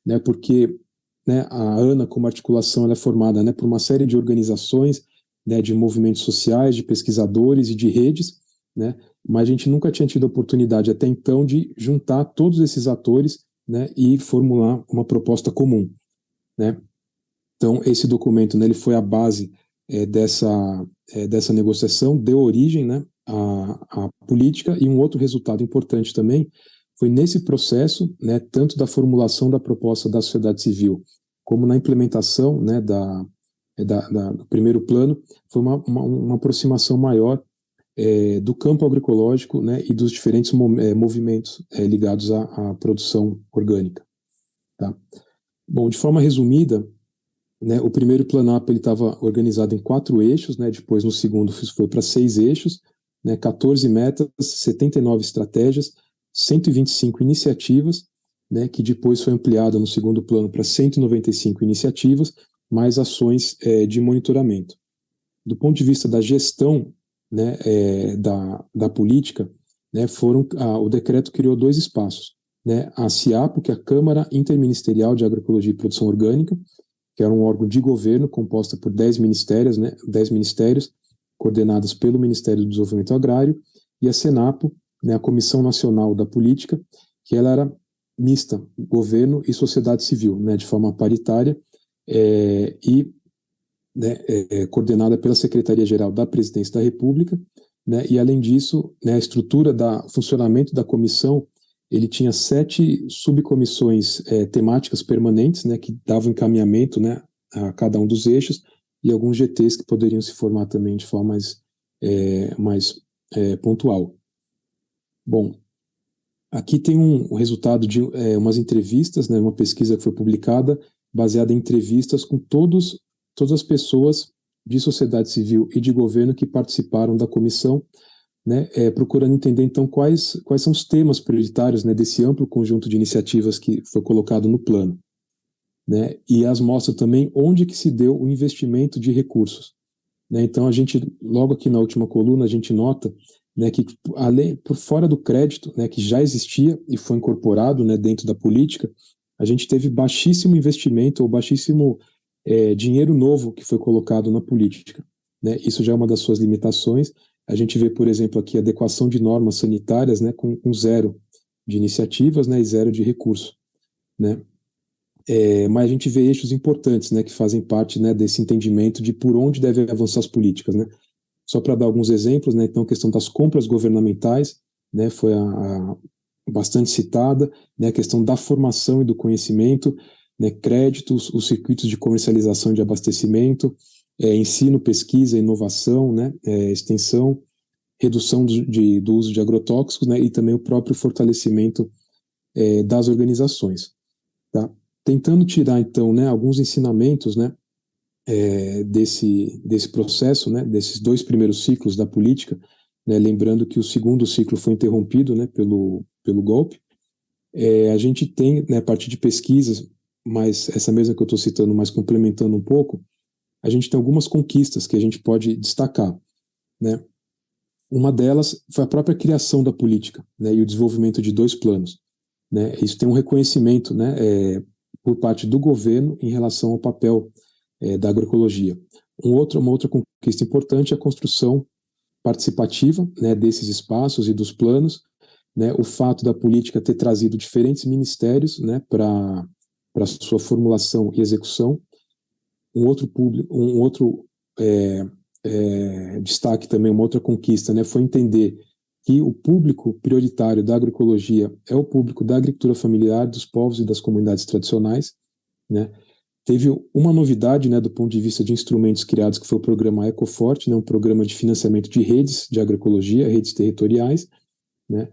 né, porque, né, a ANA como articulação ela é formada, né, por uma série de organizações, né, de movimentos sociais, de pesquisadores e de redes, né, mas a gente nunca tinha tido a oportunidade até então de juntar todos esses atores, né, e formular uma proposta comum, né. Então esse documento, né, ele foi a base dessa negociação, deu origem, né, à política, e um outro resultado importante também foi nesse processo, né, tanto da formulação da proposta da sociedade civil como na implementação, né, do primeiro plano, foi uma aproximação maior do campo agroecológico, né, e dos diferentes movimentos ligados à produção orgânica. Tá? Bom, de forma resumida, né, o primeiro Planap estava organizado em 4 eixos, né, depois no segundo foi para 6 eixos, né, 14 metas, 79 estratégias, 125 iniciativas, né, que depois foi ampliada no segundo plano para 195 iniciativas, mais ações de monitoramento. Do ponto de vista da gestão, né, da política, né, o decreto criou 2 espaços, né, a CIAPO, que é a Câmara Interministerial de Agroecologia e Produção Orgânica, que era um órgão de governo composta por 10 ministérios, né, 10 ministérios, coordenados pelo Ministério do Desenvolvimento Agrário, e a SENAPO, né, a Comissão Nacional da Política, que ela era mista, governo e sociedade civil, né, de forma paritária, e né, coordenada pela Secretaria-Geral da Presidência da República, né, e além disso, né, a estrutura funcionamento da comissão, ele tinha 7 subcomissões temáticas permanentes, né, que davam encaminhamento, né, a cada um dos eixos, e alguns GTs que poderiam se formar também de forma mais pontual. Bom, aqui tem um resultado de umas entrevistas, né, uma pesquisa que foi publicada, baseada em entrevistas com todas as pessoas de sociedade civil e de governo que participaram da comissão, né, procurando entender, então, quais são os temas prioritários, né, desse amplo conjunto de iniciativas que foi colocado no plano. né, e as mostra também onde que se deu o investimento de recursos, né? Então a gente, logo aqui na última coluna, a gente nota, né, que além, por fora do crédito, né, que já existia e foi incorporado, né, dentro da política, a gente teve baixíssimo investimento ou baixíssimo dinheiro novo que foi colocado na política, né? Isso já é uma das suas limitações. A gente vê, por exemplo, aqui a adequação de normas sanitárias, né, com zero de iniciativas, né, e zero de recurso, né? Mas a gente vê eixos importantes, né, que fazem parte, né, desse entendimento de por onde devem avançar as políticas, né? Só para dar alguns exemplos, né, então a questão das compras governamentais, né, foi bastante citada, né, a questão da formação e do conhecimento, né, créditos, os circuitos de comercialização de abastecimento, ensino, pesquisa, inovação, né, extensão, redução do uso de agrotóxicos, né, e também o próprio fortalecimento das organizações, tá? Tentando tirar, então, né, alguns ensinamentos, né, desse processo, né, desses 2 primeiros ciclos da política, né, lembrando que o segundo ciclo foi interrompido, né, pelo golpe. A gente tem, né, a partir de pesquisas, mas essa mesma que eu estou citando, mas complementando um pouco, a gente tem algumas conquistas que a gente pode destacar, né? Uma delas foi a própria criação da política, né, e o desenvolvimento de 2 planos, né? Isso tem um reconhecimento, né, por parte do governo em relação ao papel da agroecologia. Uma outra conquista importante é a construção participativa, né, desses espaços e dos planos, né, o fato da política ter trazido diferentes ministérios, né, para sua formulação e execução. Um outro destaque também, uma outra conquista, né, foi entender que o público prioritário da agroecologia é o público da agricultura familiar, dos povos e das comunidades tradicionais, né. Teve uma novidade, né, do ponto de vista de instrumentos criados, que foi o programa Ecoforte, né, um programa de financiamento de redes de agroecologia, redes territoriais, né.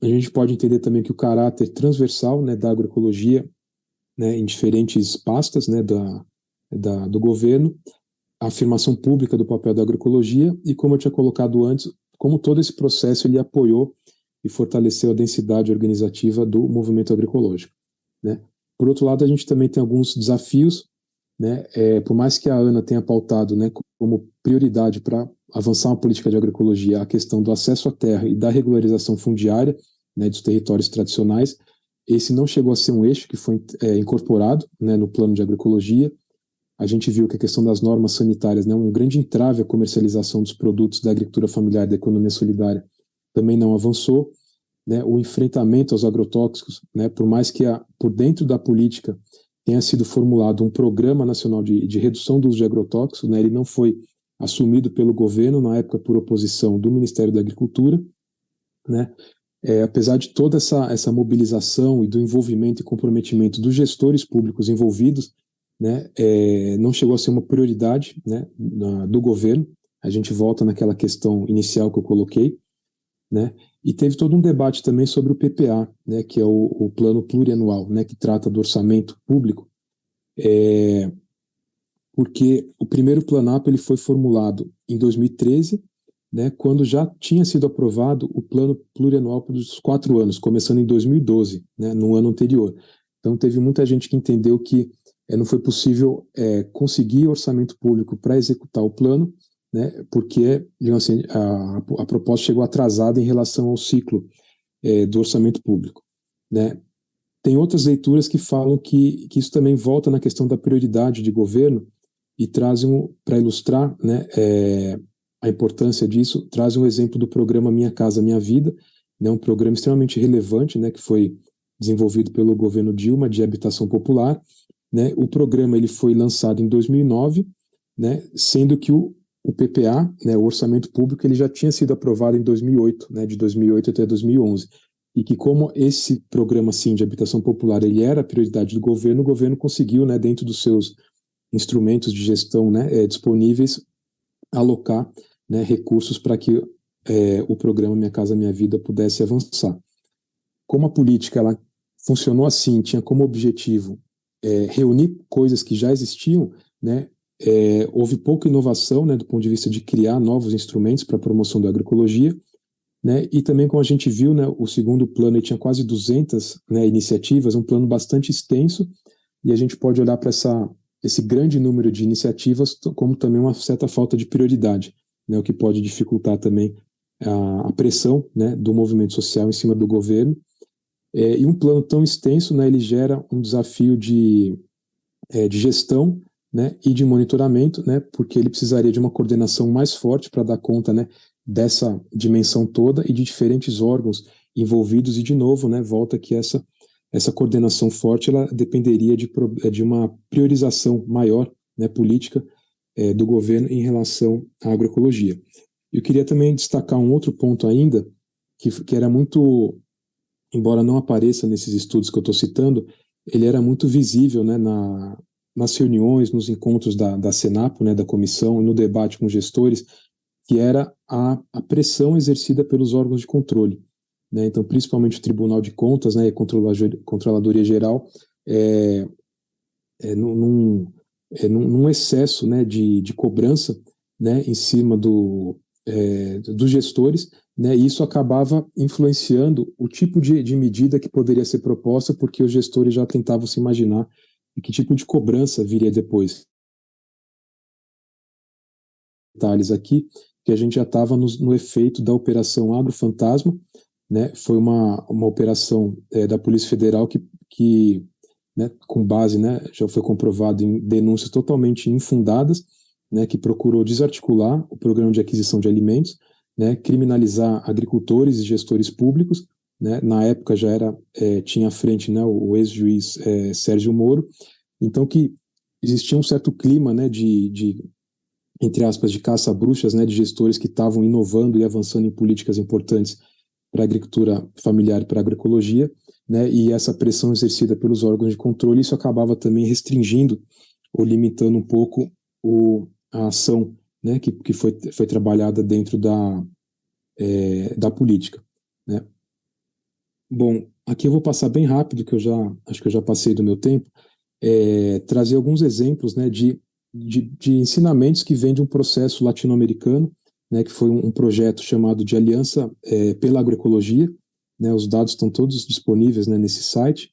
A gente pode entender também que o caráter transversal, né, da agroecologia, né, em diferentes pastas, né, do governo, a afirmação pública do papel da agroecologia e, como eu tinha colocado antes, como todo esse processo ele apoiou e fortaleceu a densidade organizativa do movimento agroecológico, né. Por outro lado, a gente também tem alguns desafios, né, por mais que a Ana tenha pautado, né, como prioridade para avançar uma política de agroecologia a questão do acesso à terra e da regularização fundiária, né, dos territórios tradicionais, esse não chegou a ser um eixo que foi incorporado, né, no plano de agroecologia. A gente viu que a questão das normas sanitárias, né, um grande entrave à comercialização dos produtos da agricultura familiar e da economia solidária, também não avançou, né, o enfrentamento aos agrotóxicos, né, por mais que por dentro da política tenha sido formulado um programa nacional de redução do uso de agrotóxicos, né, ele não foi assumido pelo governo, na época por oposição do Ministério da Agricultura, né. Apesar de toda essa mobilização e do envolvimento e comprometimento dos gestores públicos envolvidos, né, não chegou a ser uma prioridade, né, do governo. A gente volta naquela questão inicial que eu coloquei, né, e teve todo um debate também sobre o PPA, né, que é o plano plurianual, né, que trata do orçamento público, porque o primeiro Planap ele foi formulado em 2013, né, quando já tinha sido aprovado o plano plurianual dos 4 anos, começando em 2012, né, no ano anterior. Então teve muita gente que entendeu que não foi possível conseguir orçamento público para executar o plano, né, porque, digamos assim, a proposta chegou atrasada em relação ao ciclo do orçamento público, né. Tem outras leituras que falam que isso também volta na questão da prioridade de governo e trazem, para ilustrar, né, a importância disso, traz um exemplo do programa Minha Casa Minha Vida, né, um programa extremamente relevante, né, que foi desenvolvido pelo governo Dilma, de habitação popular, né. O programa ele foi lançado em 2009, né, sendo que o PPA, né, o orçamento público, ele já tinha sido aprovado em 2008, né, de 2008 até 2011, e que como esse programa assim, de habitação popular ele era a prioridade do governo, o governo conseguiu, né, dentro dos seus instrumentos de gestão, né, disponíveis, alocar, né, recursos para que o programa Minha Casa Minha Vida pudesse avançar. Como a política ela funcionou assim, tinha como objetivo reunir coisas que já existiam, né, houve pouca inovação, né, do ponto de vista de criar novos instrumentos para a promoção da agroecologia, né, e também como a gente viu, né, o segundo plano ele tinha quase 200, né, iniciativas, um plano bastante extenso, e a gente pode olhar para esse grande número de iniciativas como também uma certa falta de prioridade, né, o que pode dificultar também a pressão, né, do movimento social em cima do governo. E um plano tão extenso, né, ele gera um desafio de gestão, né, e de monitoramento, né, porque ele precisaria de uma coordenação mais forte para dar conta, né, dessa dimensão toda e de diferentes órgãos envolvidos, e de novo, né, volta que essa coordenação forte ela dependeria de uma priorização maior, né, política, do governo em relação à agroecologia. Eu queria também destacar um outro ponto ainda, que era muito, embora não apareça nesses estudos que eu estou citando, ele era muito visível, né, nas reuniões, nos encontros da Senapo, né, da comissão, no debate com gestores, que era a pressão exercida pelos órgãos de controle, né? Então, principalmente o Tribunal de Contas, né, e a Controladoria Geral, num excesso, né, de cobrança, né, em cima dos gestores, né, e isso acabava influenciando o tipo de medida que poderia ser proposta, porque os gestores já tentavam se imaginar que tipo de cobrança viria depois. Detalhes aqui, que a gente já estava no efeito da Operação Agrofantasma, né, foi uma operação da Polícia Federal que né, com base, né, já foi comprovado em denúncias totalmente infundadas, né, que procurou desarticular o programa de aquisição de alimentos, né, criminalizar agricultores e gestores públicos, né, na época já tinha à frente, né, o ex-juiz Sérgio Moro, então que existia um certo clima, né, entre aspas, de caça-bruxas, né, de gestores que estavam inovando e avançando em políticas importantes para a agricultura familiar e para a agroecologia, né, e essa pressão exercida pelos órgãos de controle, isso acabava também restringindo ou limitando um pouco a ação, né, que foi trabalhada dentro da política, né. Bom, aqui eu vou passar bem rápido, que acho que eu já passei do meu tempo, trazer alguns exemplos, né, de ensinamentos que vêm de um processo latino-americano, né, que foi um projeto chamado de Aliança pela Agroecologia, né, os dados estão todos disponíveis, né, nesse site.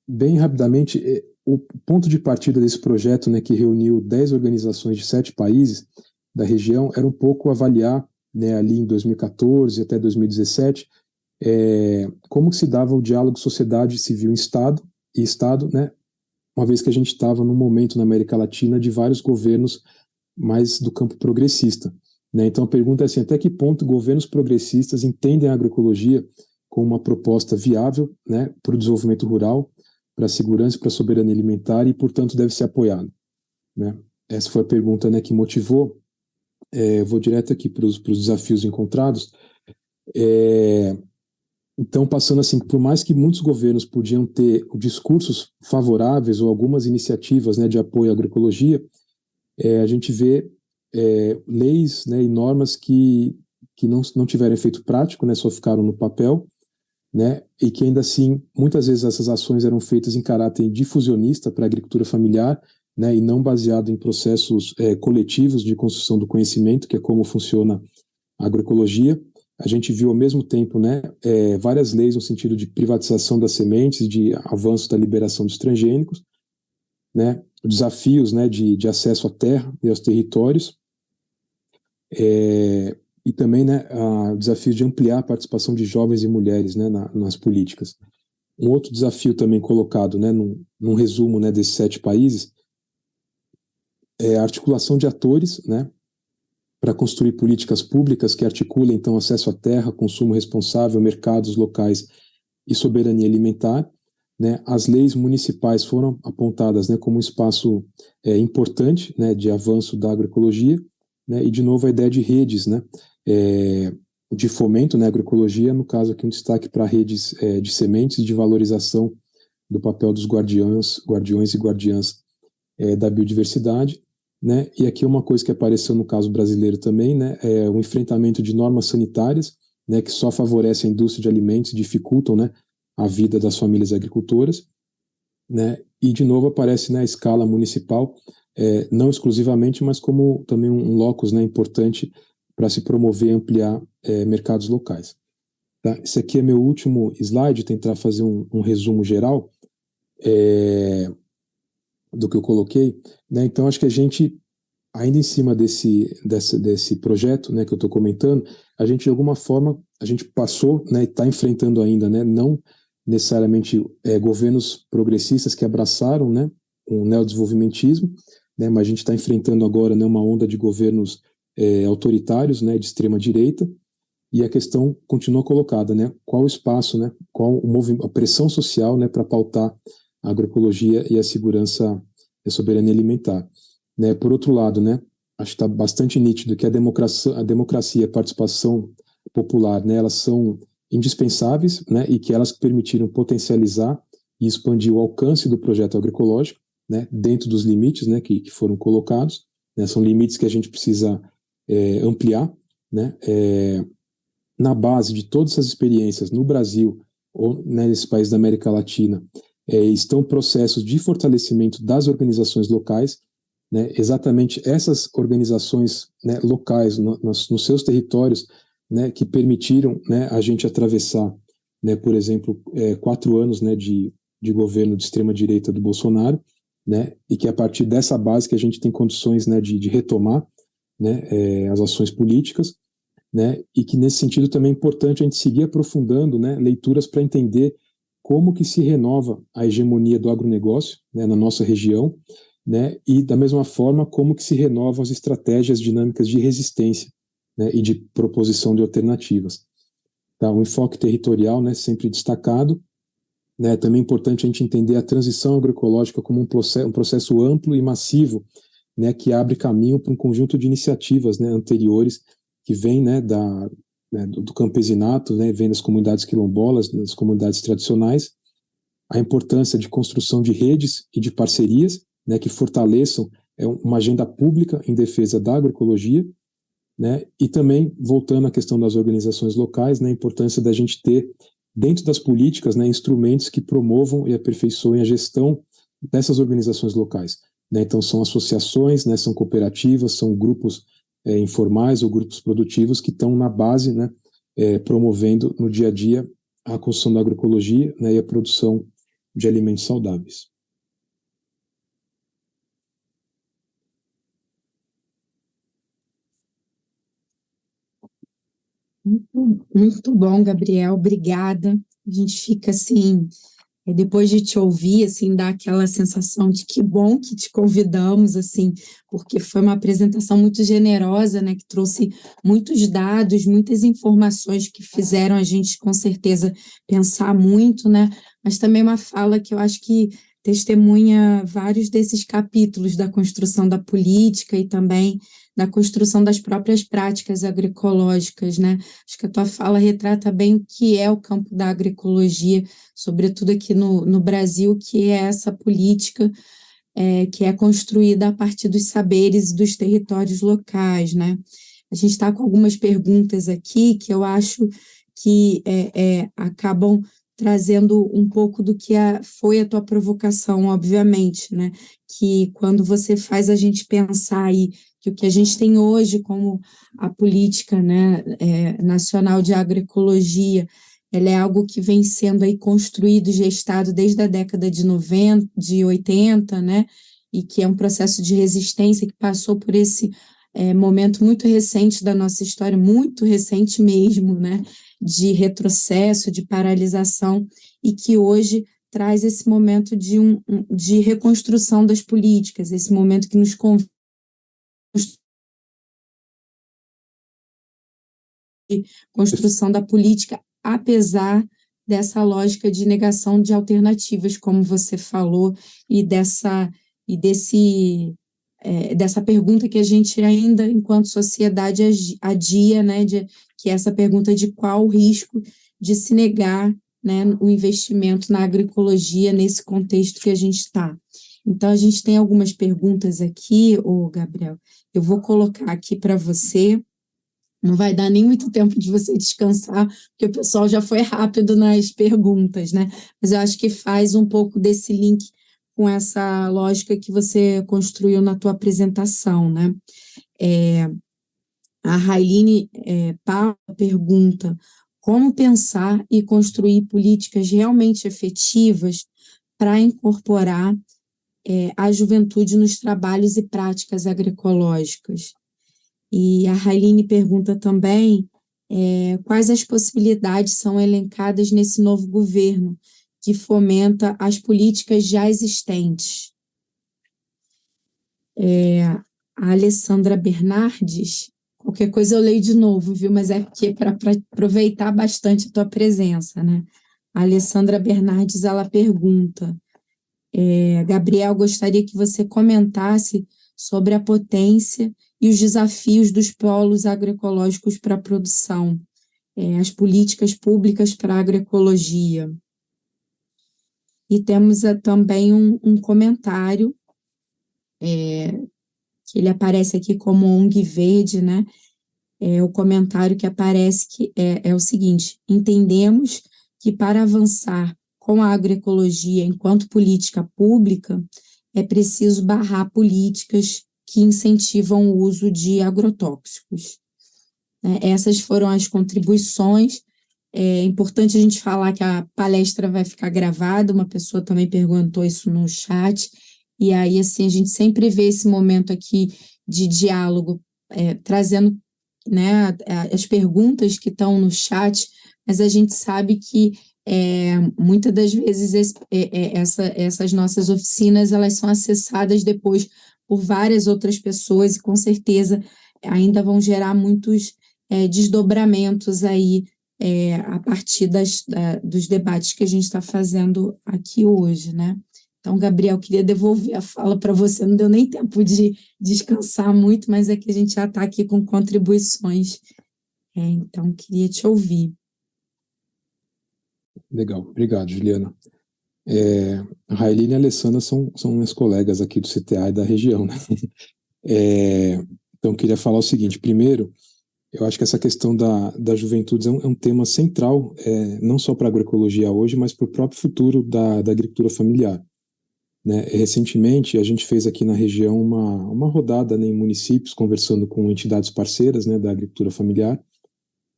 Bem rapidamente, o ponto de partida desse projeto, né, que reuniu 10 organizações de 7 países da região, era um pouco avaliar, né, ali em 2014 até 2017, como se dava o diálogo sociedade civil e Estado, né, uma vez que a gente estava num momento na América Latina de vários governos mais do campo progressista, né? Então a pergunta é assim, até que ponto governos progressistas entendem a agroecologia como uma proposta viável, né, para o desenvolvimento rural, para a segurança e para a soberania alimentar e, portanto, deve ser apoiado, né? Essa foi a pergunta, né, que motivou. Eu vou direto aqui para os desafios encontrados. Então, passando assim, por mais que muitos governos podiam ter discursos favoráveis ou algumas iniciativas, né, de apoio à agroecologia, a gente vê leis, né, e normas que não tiveram efeito prático, né, só ficaram no papel, né, e que ainda assim, muitas vezes essas ações eram feitas em caráter difusionista para a agricultura familiar, né, e não baseado em processos coletivos de construção do conhecimento, que é como funciona a agroecologia. A gente viu ao mesmo tempo, né, várias leis no sentido de privatização das sementes, de avanço da liberação dos transgênicos, né, desafios, né, de acesso à terra e aos territórios, e também, né, desafios de ampliar a participação de jovens e mulheres, né, nas políticas. Um outro desafio também colocado, né, num resumo, né, desses 7 países é a articulação de atores, né, para construir políticas públicas que articulem, então, acesso à terra, consumo responsável, mercados locais e soberania alimentar, né. As leis municipais foram apontadas, né, como um espaço importante, né, de avanço da agroecologia, né, e, de novo, a ideia de redes, né, de fomento na agroecologia, no caso aqui um destaque para redes de sementes e de valorização do papel dos guardiões e guardiãs da biodiversidade, né? E aqui uma coisa que apareceu no caso brasileiro também, né, é o enfrentamento de normas sanitárias, né, que só favorecem a indústria de alimentos e dificultam, né, a vida das famílias agricultoras, né? E de novo aparece na escala municipal, não exclusivamente, mas como também um locus, né, importante para se promover e ampliar mercados locais. Tá? Esse aqui é meu último slide, tentar fazer um resumo geral. do que eu coloquei, né? Então acho que a gente, ainda em cima desse projeto, né, que eu estou comentando, a gente de alguma forma, a gente passou, né, e está enfrentando ainda, né, não necessariamente governos progressistas que abraçaram, né, o neodesenvolvimentismo, né, mas a gente está enfrentando agora, né, uma onda de governos autoritários, né, de extrema direita, e a questão continua colocada, né, qual o espaço, né, qual a pressão social, né, para pautar a agroecologia e a segurança e a soberania alimentar. Né? Por outro lado, né, acho que está bastante nítido que a democracia e a participação popular, né, elas são indispensáveis, né, e que elas permitiram potencializar e expandir o alcance do projeto agroecológico, né, dentro dos limites, né, que foram colocados, né, são limites que a gente precisa ampliar, né, na base de todas essas experiências no Brasil ou, né, nesse país da América Latina, estão processos de fortalecimento das organizações locais, né, exatamente essas organizações, né, locais nos seus territórios, né, que permitiram, né, a gente atravessar, né, por exemplo, 4 anos, né, de governo de extrema direita do Bolsonaro, né, e que a partir dessa base que a gente tem condições, né, de retomar, né, as ações políticas, né, e que nesse sentido também é importante a gente seguir aprofundando, né, leituras para entender como que se renova a hegemonia do agronegócio, né, na nossa região, né, e da mesma forma como que se renovam as estratégias dinâmicas de resistência, né, e de proposição de alternativas. Tá, o enfoque territorial, né, sempre destacado, né, também é importante a gente entender a transição agroecológica como um processo amplo e massivo, né, que abre caminho para um conjunto de iniciativas, né, anteriores que vem, né, do campesinato, né, vem das comunidades quilombolas, das comunidades tradicionais, a importância de construção de redes e de parcerias, né, que fortaleçam uma agenda pública em defesa da agroecologia, né, e também, voltando à questão das organizações locais, né, a importância da gente ter, dentro das políticas, né, instrumentos que promovam e aperfeiçoem a gestão dessas organizações locais. Né, então, são associações, né, são cooperativas, são grupos informais ou grupos produtivos que estão na base, né, promovendo no dia a dia a construção da agroecologia, né, e a produção de alimentos saudáveis. Muito bom, Gabriel, obrigada. A gente fica assim, depois de te ouvir, assim, dá aquela sensação de que bom que te convidamos, assim, porque foi uma apresentação muito generosa, né, que trouxe muitos dados, muitas informações que fizeram a gente, com certeza, pensar muito, né, mas também uma fala que eu acho que testemunha vários desses capítulos da construção da política e também da construção das próprias práticas agroecológicas, né? Acho que a tua fala retrata bem o que é o campo da agroecologia, sobretudo aqui no Brasil, que é essa política que é construída a partir dos saberes e dos territórios locais, né? A gente está com algumas perguntas aqui que eu acho que acabam trazendo um pouco do que foi a tua provocação, obviamente, né? Que quando você faz a gente pensar aí que o que a gente tem hoje como a política, né, nacional de agroecologia, ela é algo que vem sendo aí construído e gestado desde a década de 90, de 80, né, e que é um processo de resistência que passou por esse momento muito recente da nossa história, muito recente mesmo, né, de retrocesso, de paralisação, e que hoje traz esse momento de reconstrução das políticas, esse momento que nos convida construção da política, apesar dessa lógica de negação de alternativas, como você falou, e dessa pergunta que a gente ainda, enquanto sociedade, adia, né, que é essa pergunta de qual o risco de se negar, né, o investimento na agroecologia nesse contexto que a gente está. Então, a gente tem algumas perguntas aqui, Gabriel, eu vou colocar aqui para você. Não vai dar nem muito tempo de você descansar, porque o pessoal já foi rápido nas perguntas, né? Mas eu acho que faz um pouco desse link com essa lógica que você construiu na tua apresentação, né? A Railine Paula pergunta como pensar e construir políticas realmente efetivas para incorporar a juventude nos trabalhos e práticas agroecológicas. E a Railine pergunta também quais as possibilidades são elencadas nesse novo governo que fomenta as políticas já existentes. A Alessandra Bernardes, qualquer coisa eu leio de novo, viu? Mas é porque para aproveitar bastante a tua presença, né? A Alessandra Bernardes, ela pergunta, Gabriel, gostaria que você comentasse sobre a potência e os desafios dos polos agroecológicos para a produção, as políticas públicas para a agroecologia. E temos também um comentário, que ele aparece aqui como ONG Verde, né? O comentário que aparece que é o seguinte: entendemos que para avançar com a agroecologia enquanto política pública, é preciso barrar políticas que incentivam o uso de agrotóxicos. Essas foram as contribuições. É importante a gente falar que a palestra vai ficar gravada, uma pessoa também perguntou isso no chat, e aí assim, a gente sempre vê esse momento aqui de diálogo, trazendo, né, as perguntas que estão no chat, mas a gente sabe que muitas das vezes essas nossas oficinas elas são acessadas depois por várias outras pessoas e com certeza ainda vão gerar muitos desdobramentos aí a partir dos debates que a gente está fazendo aqui hoje, né? Então, Gabriel, queria devolver a fala para você, não deu nem tempo de descansar muito, mas é que a gente já está aqui com contribuições, então queria te ouvir. Legal, obrigado, Juliana. A Railine e a Alessandra são minhas colegas aqui do CTA e da região, né? Então, eu queria falar o seguinte: primeiro, eu acho que essa questão da juventude é um tema central, não só para a agroecologia hoje, mas para o próprio futuro da agricultura familiar. Né? Recentemente, a gente fez aqui na região uma rodada, né, em municípios, conversando com entidades parceiras, né, da agricultura familiar.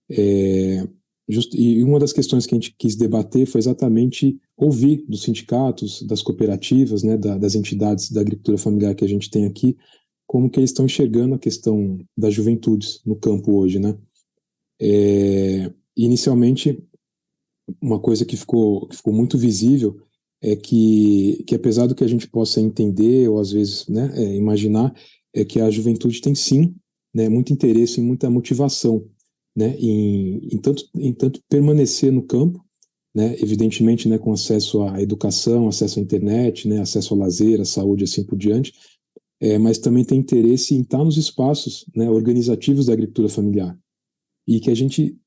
E uma das questões que a gente quis debater foi exatamente ouvir dos sindicatos, das cooperativas, né, das entidades da agricultura familiar que a gente tem aqui, como que eles estão enxergando a questão das juventudes no campo hoje, né? Inicialmente, uma coisa que ficou muito visível é que apesar do que a gente possa entender ou às vezes, né, imaginar, é que a juventude tem sim, né, muito interesse e muita motivação, né, em tanto permanecer no campo, né, evidentemente, né, com acesso à educação, acesso à internet, né, acesso ao lazer, à saúde, assim por diante, mas também tem interesse em estar nos espaços, né, organizativos da agricultura familiar. E que a gente,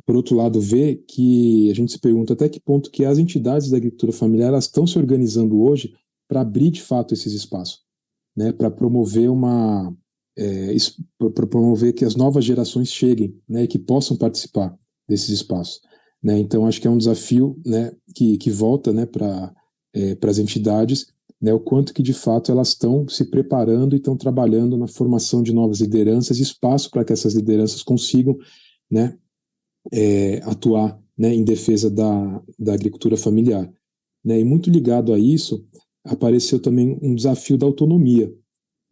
por outro lado, vê que a gente se pergunta até que ponto que as entidades da agricultura familiar elas estão se organizando hoje para abrir de fato esses espaços, né, para promover para promover que as novas gerações cheguem, né, e que possam participar desses espaços, né. Então acho que é um desafio, né, que volta, né, para as entidades, né, o quanto que de fato elas estão se preparando e estão trabalhando na formação de novas lideranças, espaço para que essas lideranças consigam, né, atuar, né, em defesa da agricultura familiar, né. E muito ligado a isso apareceu também um desafio da autonomia,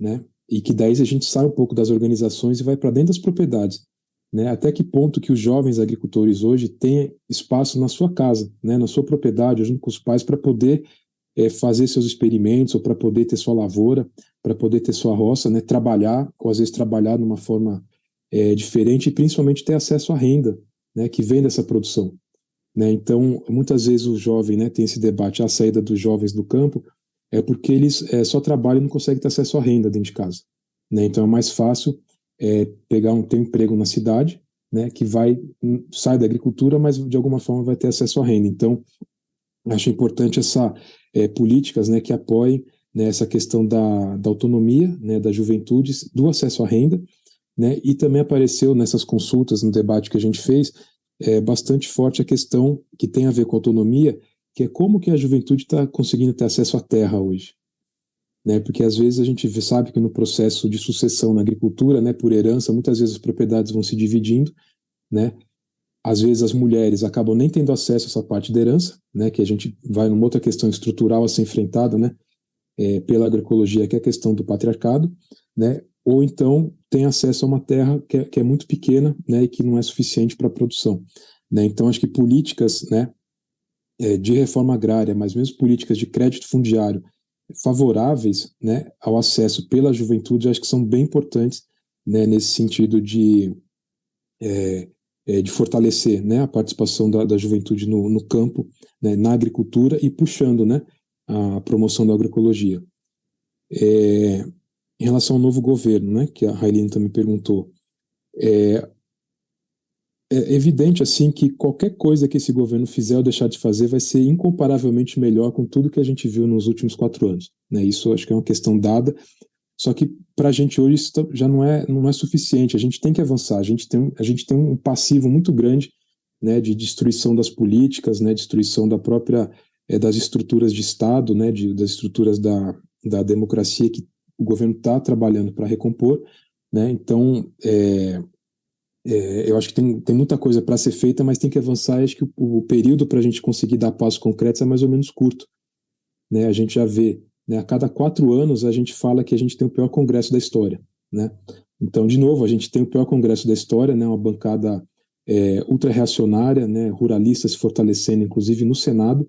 né, e que daí a gente sai um pouco das organizações e vai para dentro das propriedades, né. Até que ponto que os jovens agricultores hoje têm espaço na sua casa, né, na sua propriedade, junto com os pais, para poder fazer seus experimentos, ou para poder ter sua lavoura, para poder ter sua roça, né, trabalhar, ou às vezes trabalhar de uma forma diferente e principalmente ter acesso à renda, né, que vem dessa produção, né. Então, muitas vezes o jovem, né, tem esse debate, a saída dos jovens do campo é porque eles só trabalham e não conseguem ter acesso à renda dentro de casa, né. Então é mais fácil ter um emprego na cidade, né, que sai da agricultura, mas de alguma forma vai ter acesso à renda. Então, acho importante políticas, né, que apoiem, né, essa questão da autonomia, né, das juventudes, do acesso à renda, né, e também apareceu nessas consultas, no debate que a gente fez, bastante forte a questão que tem a ver com autonomia, que é como que a juventude está conseguindo ter acesso à terra hoje, né, porque às vezes a gente sabe que no processo de sucessão na agricultura, né, por herança, muitas vezes as propriedades vão se dividindo, né, às vezes as mulheres acabam nem tendo acesso a essa parte da herança, né, que a gente vai numa outra questão estrutural a ser enfrentada, né, pela agroecologia, que é a questão do patriarcado, né, ou então tem acesso a uma terra que é muito pequena, né, e que não é suficiente para a produção, né. Então acho que políticas, né, de reforma agrária, mas mesmo políticas de crédito fundiário favoráveis, né, ao acesso pela juventude, acho que são bem importantes, né, nesse sentido de fortalecer, né, a participação da juventude no campo, né, na agricultura e puxando, né, a promoção da agroecologia. Em relação ao novo governo, né, que a Railene também perguntou, é evidente assim que qualquer coisa que esse governo fizer ou deixar de fazer vai ser incomparavelmente melhor com tudo que a gente viu nos últimos 4 anos, né? Isso acho que é uma questão dada. Só que para a gente hoje isso já não é suficiente. A gente tem que avançar. A gente tem um passivo muito grande, né, de destruição das políticas, né, destruição da própria das estruturas de Estado, né, das estruturas da democracia que o governo está trabalhando para recompor, né? Então eu acho que tem muita coisa para ser feita, mas tem que avançar. Acho que o período para a gente conseguir dar passos concretos é mais ou menos curto, né? A gente já vê, né, a cada 4 anos a gente fala que a gente tem o pior congresso da história, né? Então, de novo, a gente tem o pior congresso da história, né? Uma bancada ultra-reacionária, né? Ruralista se fortalecendo, inclusive no Senado,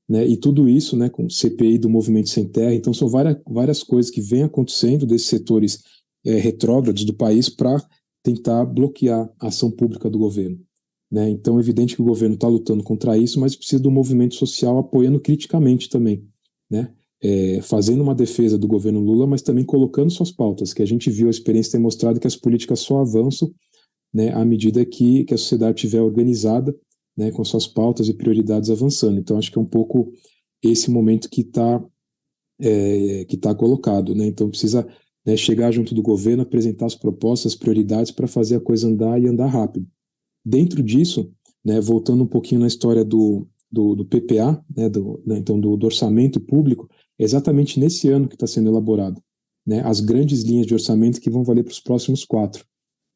né? E tudo isso, né? Com CPI do Movimento Sem Terra. Então, são várias coisas que vêm acontecendo desses setores retrógrados do país para tentar bloquear a ação pública do governo, né? Então, é evidente que o governo está lutando contra isso, mas precisa do movimento social apoiando criticamente também, né? Fazendo uma defesa do governo Lula, mas também colocando suas pautas, que a gente viu, a experiência ter mostrado que as políticas só avançam, né, à medida que a sociedade estiver organizada, né, com suas pautas e prioridades avançando. Então, acho que é um pouco esse momento que tá colocado, né? Então, precisa, né, chegar junto do governo, apresentar as propostas, as prioridades para fazer a coisa andar e andar rápido. Dentro disso, né, voltando um pouquinho na história do PPA, né, então do orçamento público, é exatamente nesse ano que está sendo elaborado, né, as grandes linhas de orçamento que vão valer para os próximos 4.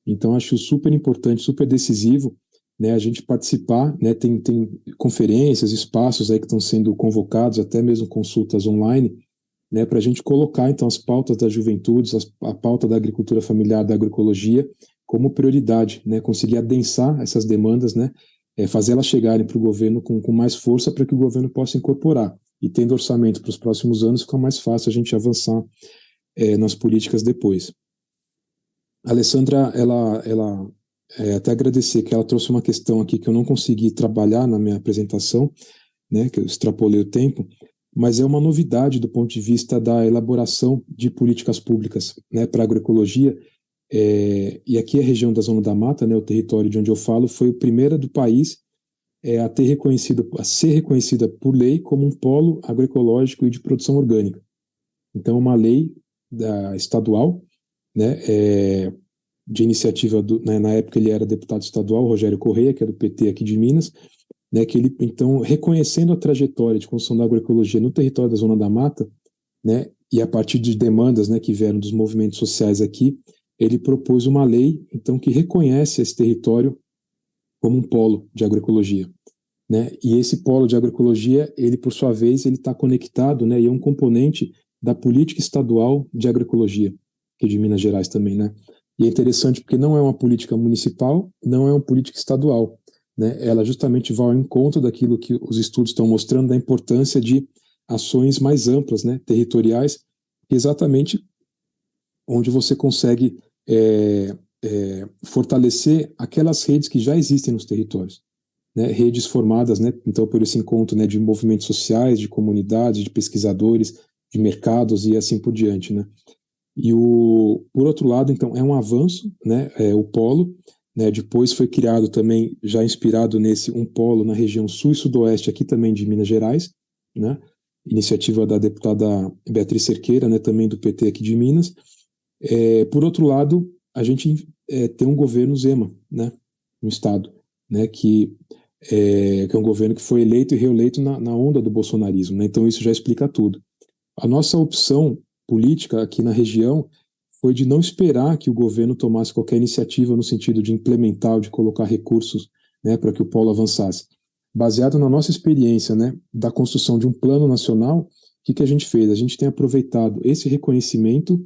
Então, acho super importante, super decisivo, né, a gente participar, né, tem conferências, espaços aí que estão sendo convocados, até mesmo consultas online, né, para a gente colocar, então, as pautas das juventudes, a pauta da agricultura familiar, da agroecologia, como prioridade, né, conseguir adensar essas demandas, né, fazer elas chegarem para o governo com mais força para que o governo possa incorporar. E tendo orçamento para os próximos anos, fica mais fácil a gente avançar nas políticas depois. A Alessandra, ela até agradecer que ela trouxe uma questão aqui que eu não consegui trabalhar na minha apresentação, né, que eu extrapolei o tempo, mas é uma novidade do ponto de vista da elaboração de políticas públicas, né, para a agroecologia. E aqui a região da Zona da Mata, né, o território de onde eu falo, foi o primeiro do país a ser reconhecida por lei como um polo agroecológico e de produção orgânica. Então, uma lei estadual, né, de iniciativa né, na época ele era deputado estadual, Rogério Correia, que é do PT aqui de Minas, né, que ele, então, reconhecendo a trajetória de construção da agroecologia no território da Zona da Mata, né, e a partir de demandas, né, que vieram dos movimentos sociais aqui, ele propôs uma lei, então, que reconhece esse território como um polo de agroecologia, né, e esse polo de agroecologia, ele, por sua vez, ele está conectado, né, e é um componente da política estadual de agroecologia, que é de Minas Gerais também, né, e é interessante porque não é uma política municipal, não é uma política estadual, né, ela justamente vai ao encontro daquilo que os estudos estão mostrando, da importância de ações mais amplas, né, territoriais, exatamente onde você consegue fortalecer aquelas redes que já existem nos territórios, né, redes formadas, né, então por esse encontro, né, de movimentos sociais, de comunidades, de pesquisadores, de mercados e assim por diante, né. E por outro lado, então, é um avanço, né, o polo, né, depois foi criado também, já inspirado nesse, um polo na região sul e sudoeste, aqui também de Minas Gerais, né, iniciativa da deputada Beatriz Cerqueira, né, também do PT aqui de Minas. Por outro lado, a gente tem um governo Zema, né, no estado, né, que é um governo que foi eleito e reeleito na onda do bolsonarismo, né, então isso já explica tudo. A nossa opção política aqui na região foi de não esperar que o governo tomasse qualquer iniciativa no sentido de implementar ou de colocar recursos né, para que o polo avançasse? Baseado na nossa experiência, né, da construção de um plano nacional, o que a gente fez? A gente tem aproveitado esse reconhecimento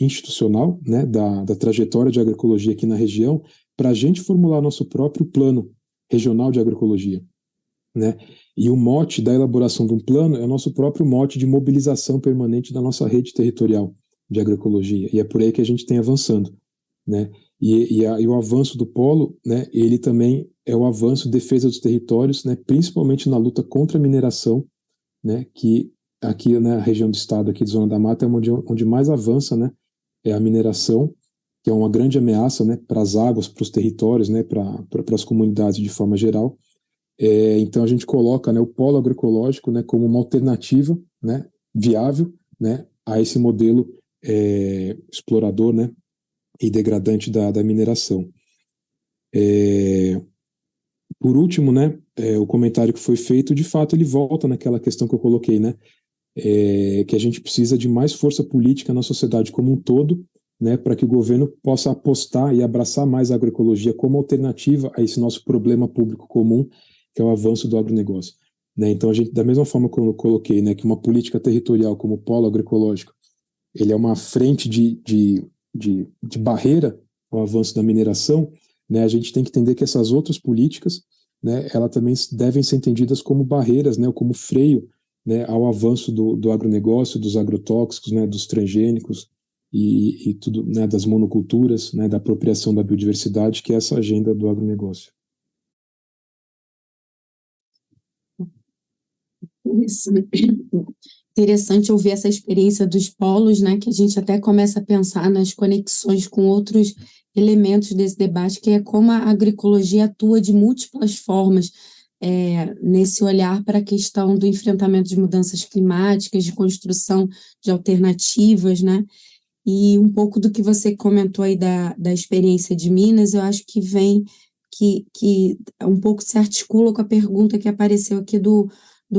institucional, né, da trajetória de agroecologia aqui na região, para a gente formular nosso próprio plano regional de agroecologia, né? E o mote da elaboração de um plano é o nosso próprio mote de mobilização permanente da nossa rede territorial de agroecologia, e é por aí que a gente tem avançando, né? E o avanço do polo, né, ele também é o avanço de defesa dos territórios, né, principalmente na luta contra a mineração, né, que aqui na região do estado, aqui de Zona da Mata, é onde mais avança, né, é a mineração, que é uma grande ameaça, né, para as águas, para os territórios, né, para as comunidades de forma geral. Então a gente coloca, né, o polo agroecológico, né, como uma alternativa, né, viável, né, a esse modelo explorador, né, e degradante da mineração. Por último, né, o comentário que foi feito, de fato, ele volta naquela questão que eu coloquei, né, que a gente precisa de mais força política na sociedade como um todo, né, para que o governo possa apostar e abraçar mais a agroecologia como alternativa a esse nosso problema público comum, que é o avanço do agronegócio. Né? Então, a gente, da mesma forma como eu coloquei, né, que uma política territorial como o polo agroecológico, ele é uma frente de barreira ao avanço da mineração, né, a gente tem que entender que essas outras políticas, né, elas também devem ser entendidas como barreiras, né, ou como freio, né, ao avanço do agronegócio, dos agrotóxicos, né, dos transgênicos e tudo, né, das monoculturas, né, da apropriação da biodiversidade, que é essa agenda do agronegócio. Isso. Interessante ouvir essa experiência dos polos, né, que a gente até começa a pensar nas conexões com outros elementos desse debate, que é como a agroecologia atua de múltiplas formas nesse olhar para a questão do enfrentamento de mudanças climáticas, de construção de alternativas, né? E um pouco do que você comentou aí da experiência de Minas, eu acho que vem, que um pouco se articula com a pergunta que apareceu aqui do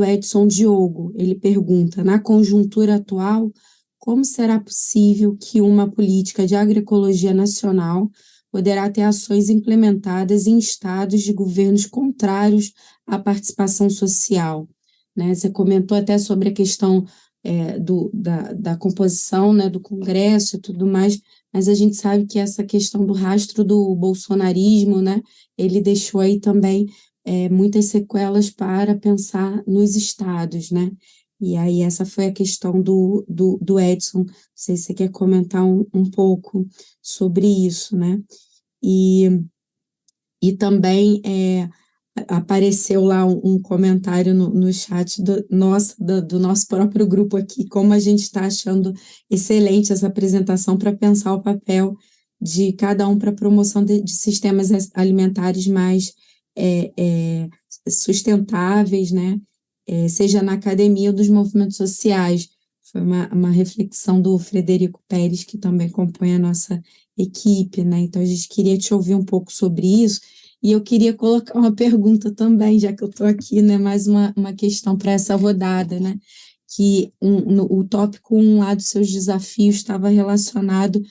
Edson Diogo. Ele pergunta: na conjuntura atual, como será possível que uma política de agroecologia nacional poderá ter ações implementadas em estados de governos contrários à participação social? Né? Você comentou até sobre a questão da composição, né, do Congresso e tudo mais, mas a gente sabe que essa questão do rastro do bolsonarismo, né, ele deixou aí também muitas sequelas para pensar nos estados, né? E aí essa foi a questão do Edson. Não sei se você quer comentar um pouco sobre isso, né? E também apareceu lá um comentário no chat do nosso próprio grupo aqui, como a gente está achando excelente essa apresentação para pensar o papel de cada um para a promoção de sistemas alimentares mais sustentáveis, né? Seja na academia ou dos movimentos sociais. Foi uma reflexão do Frederico Pérez, que também compõe a nossa equipe, né? Então, a gente queria te ouvir um pouco sobre isso, e eu queria colocar uma pergunta também, já que eu estou aqui, né? Mais uma questão para essa rodada, né? Que o tópico 1 lá dos seus desafios estava relacionado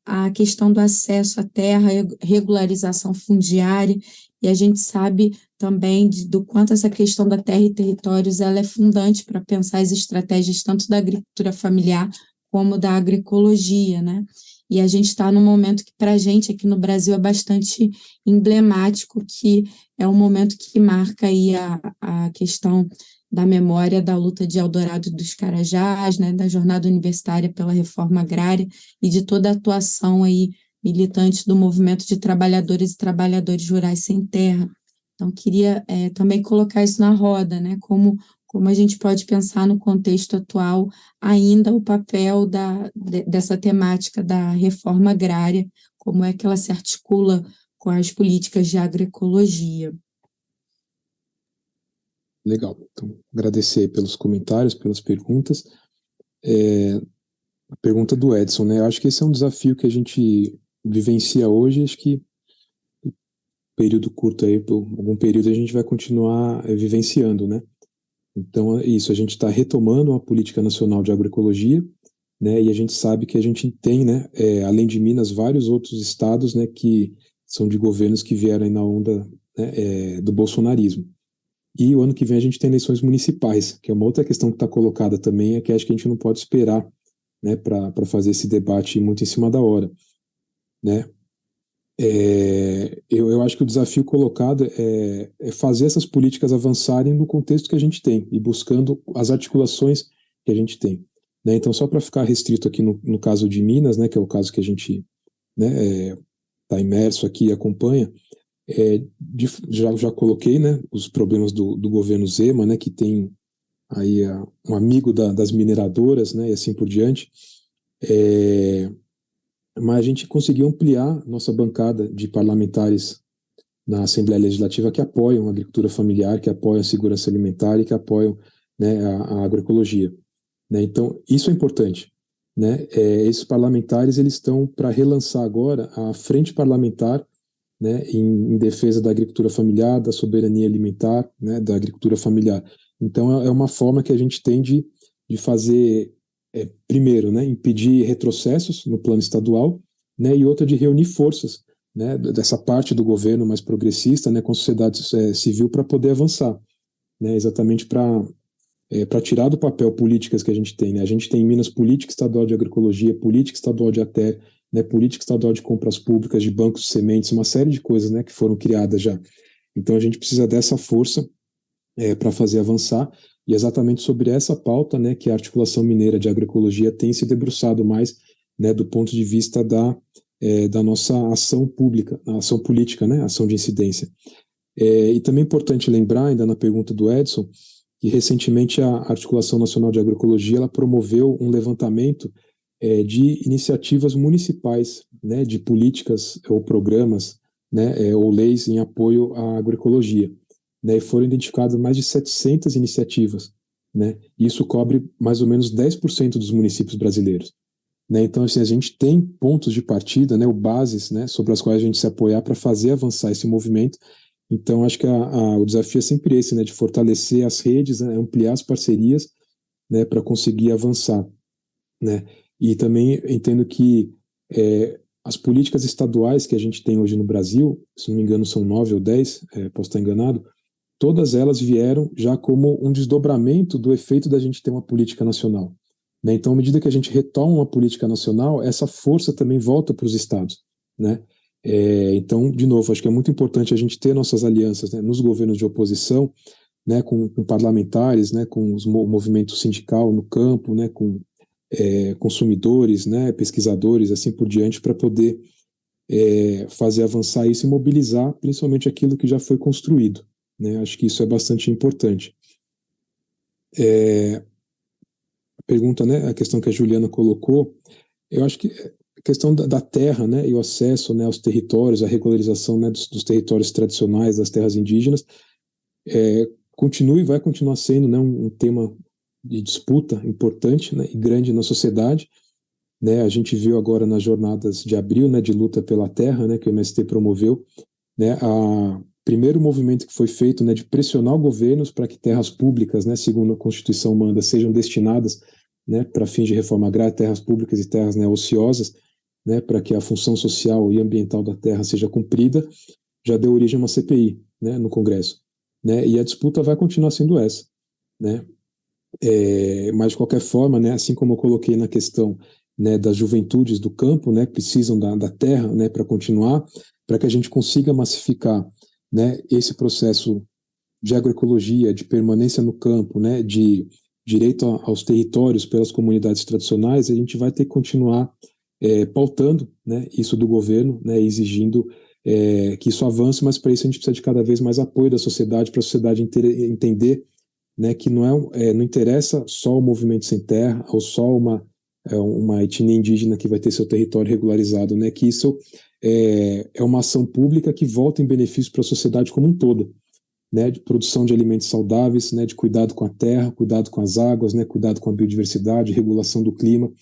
à questão do acesso à terra, regularização fundiária, e a gente sabe também do quanto essa questão da terra e territórios ela é fundante para pensar as estratégias tanto da agricultura familiar como da agroecologia, né? E a gente está num momento que, para a gente, aqui no Brasil, é bastante emblemático, que é um momento que marca aí a questão da memória da luta de Eldorado dos Carajás, né, da jornada universitária pela reforma agrária e de toda a atuação aí militante do movimento de trabalhadores e trabalhadores rurais sem terra. Então, queria também colocar isso na roda, né, como a gente pode pensar no contexto atual ainda o papel dessa temática da reforma agrária, como é que ela se articula com as políticas de agroecologia. Legal. Então, agradecer pelos comentários, pelas perguntas. A pergunta do Edson, né? Eu acho que esse é um desafio que a gente vivencia hoje. Acho que período curto aí, por algum período a gente vai continuar vivenciando, né? Então, é isso, a gente está retomando a política nacional de agroecologia, né? E a gente sabe que a gente tem, né, além de Minas, vários outros estados, né, que são de governos que vieram aí na onda né, do bolsonarismo. E o ano que vem a gente tem eleições municipais, que é uma outra questão que está colocada também, é que acho que a gente não pode esperar, né, para fazer esse debate muito em cima da hora, né? Eu acho que o desafio colocado é fazer essas políticas avançarem no contexto que a gente tem e buscando as articulações que a gente tem, né? Então, só para ficar restrito aqui no caso de Minas, né, que é o caso que a gente, né, está imerso aqui e acompanha, já coloquei, né, os problemas do governo Zema, né, que tem aí um amigo das mineradoras, né, e assim por diante. Mas a gente conseguiu ampliar nossa bancada de parlamentares na Assembleia Legislativa que apoiam a agricultura familiar, que apoiam a segurança alimentar e que apoiam, né, a agroecologia, né? Então, isso é importante, né? Esses parlamentares eles estão para relançar agora a frente parlamentar, né, em defesa da agricultura familiar, da soberania alimentar, né, da agricultura familiar. Então, é uma forma que a gente tem de fazer, primeiro, né, impedir retrocessos no plano estadual, né, e outra de reunir forças, né, dessa parte do governo mais progressista, né, com a sociedade civil para poder avançar, né, exatamente para tirar do papel políticas que a gente tem, né? A gente tem em Minas política estadual de agroecologia, política estadual de ATE, né, política estadual de compras públicas, de bancos de sementes, uma série de coisas, né, que foram criadas já. Então a gente precisa dessa força para fazer avançar, e exatamente sobre essa pauta, né, que a articulação mineira de agroecologia tem se debruçado mais, né, do ponto de vista da nossa ação pública, ação política, né, ação de incidência. E também é importante lembrar, ainda na pergunta do Edson, que recentemente a Articulação Nacional de Agroecologia ela promoveu um levantamento de iniciativas municipais, né, de políticas ou programas, né, ou leis em apoio à agroecologia, né, e foram identificadas mais de 700 iniciativas, né, e isso cobre mais ou menos 10% dos municípios brasileiros, né. Então, assim, a gente tem pontos de partida, né, ou bases, né, sobre as quais a gente se apoiar para fazer avançar esse movimento. Então, acho que o desafio é sempre esse, né, de fortalecer as redes, né, ampliar as parcerias, né, para conseguir avançar, né. E também entendo que as políticas estaduais que a gente tem hoje no Brasil, se não me engano são 9 ou 10, posso estar enganado, todas elas vieram já como um desdobramento do efeito da gente ter uma política nacional, né. Então, à medida que a gente retoma uma política nacional, essa força também volta para os estados, né. Então, de novo, acho que é muito importante a gente ter nossas alianças, né, nos governos de oposição, né, com parlamentares, né, com o movimento sindical no campo, né, com consumidores, né, pesquisadores, assim por diante, para poder fazer avançar isso e mobilizar principalmente aquilo que já foi construído, né. Acho que isso é bastante importante. A pergunta, né, a questão que a Juliana colocou, eu acho que a questão da terra, né, e o acesso, né, aos territórios, a regularização, né, dos territórios tradicionais, das terras indígenas, continua e vai continuar sendo, né, um tema de disputa importante, né, e grande na sociedade, né. A gente viu agora nas jornadas de abril, né, de luta pela terra, né, que o MST promoveu, né, primeiro movimento que foi feito, né, de pressionar governos para que terras públicas, né, segundo a Constituição manda, sejam destinadas, né, para fins de reforma agrária, terras públicas e terras, né, ociosas, né, para que a função social e ambiental da terra seja cumprida, já deu origem a uma CPI, né, no Congresso, né, e a disputa vai continuar sendo essa, né. Mas de qualquer forma, né, assim como eu coloquei na questão, né, das juventudes do campo, né, precisam da terra, né, para continuar, para que a gente consiga massificar, né, esse processo de agroecologia, de permanência no campo, né, de direito aos territórios pelas comunidades tradicionais, a gente vai ter que continuar pautando, né, isso do governo, né, exigindo que isso avance, mas para isso a gente precisa de cada vez mais apoio da sociedade, para a sociedade entender, né, que não interessa só o movimento sem terra ou só uma etnia indígena que vai ter seu território regularizado, né, que isso é uma ação pública que volta em benefício para a sociedade como um todo, né, de produção de alimentos saudáveis, né, de cuidado com a terra, cuidado com as águas, né, cuidado com a biodiversidade, regulação do clima,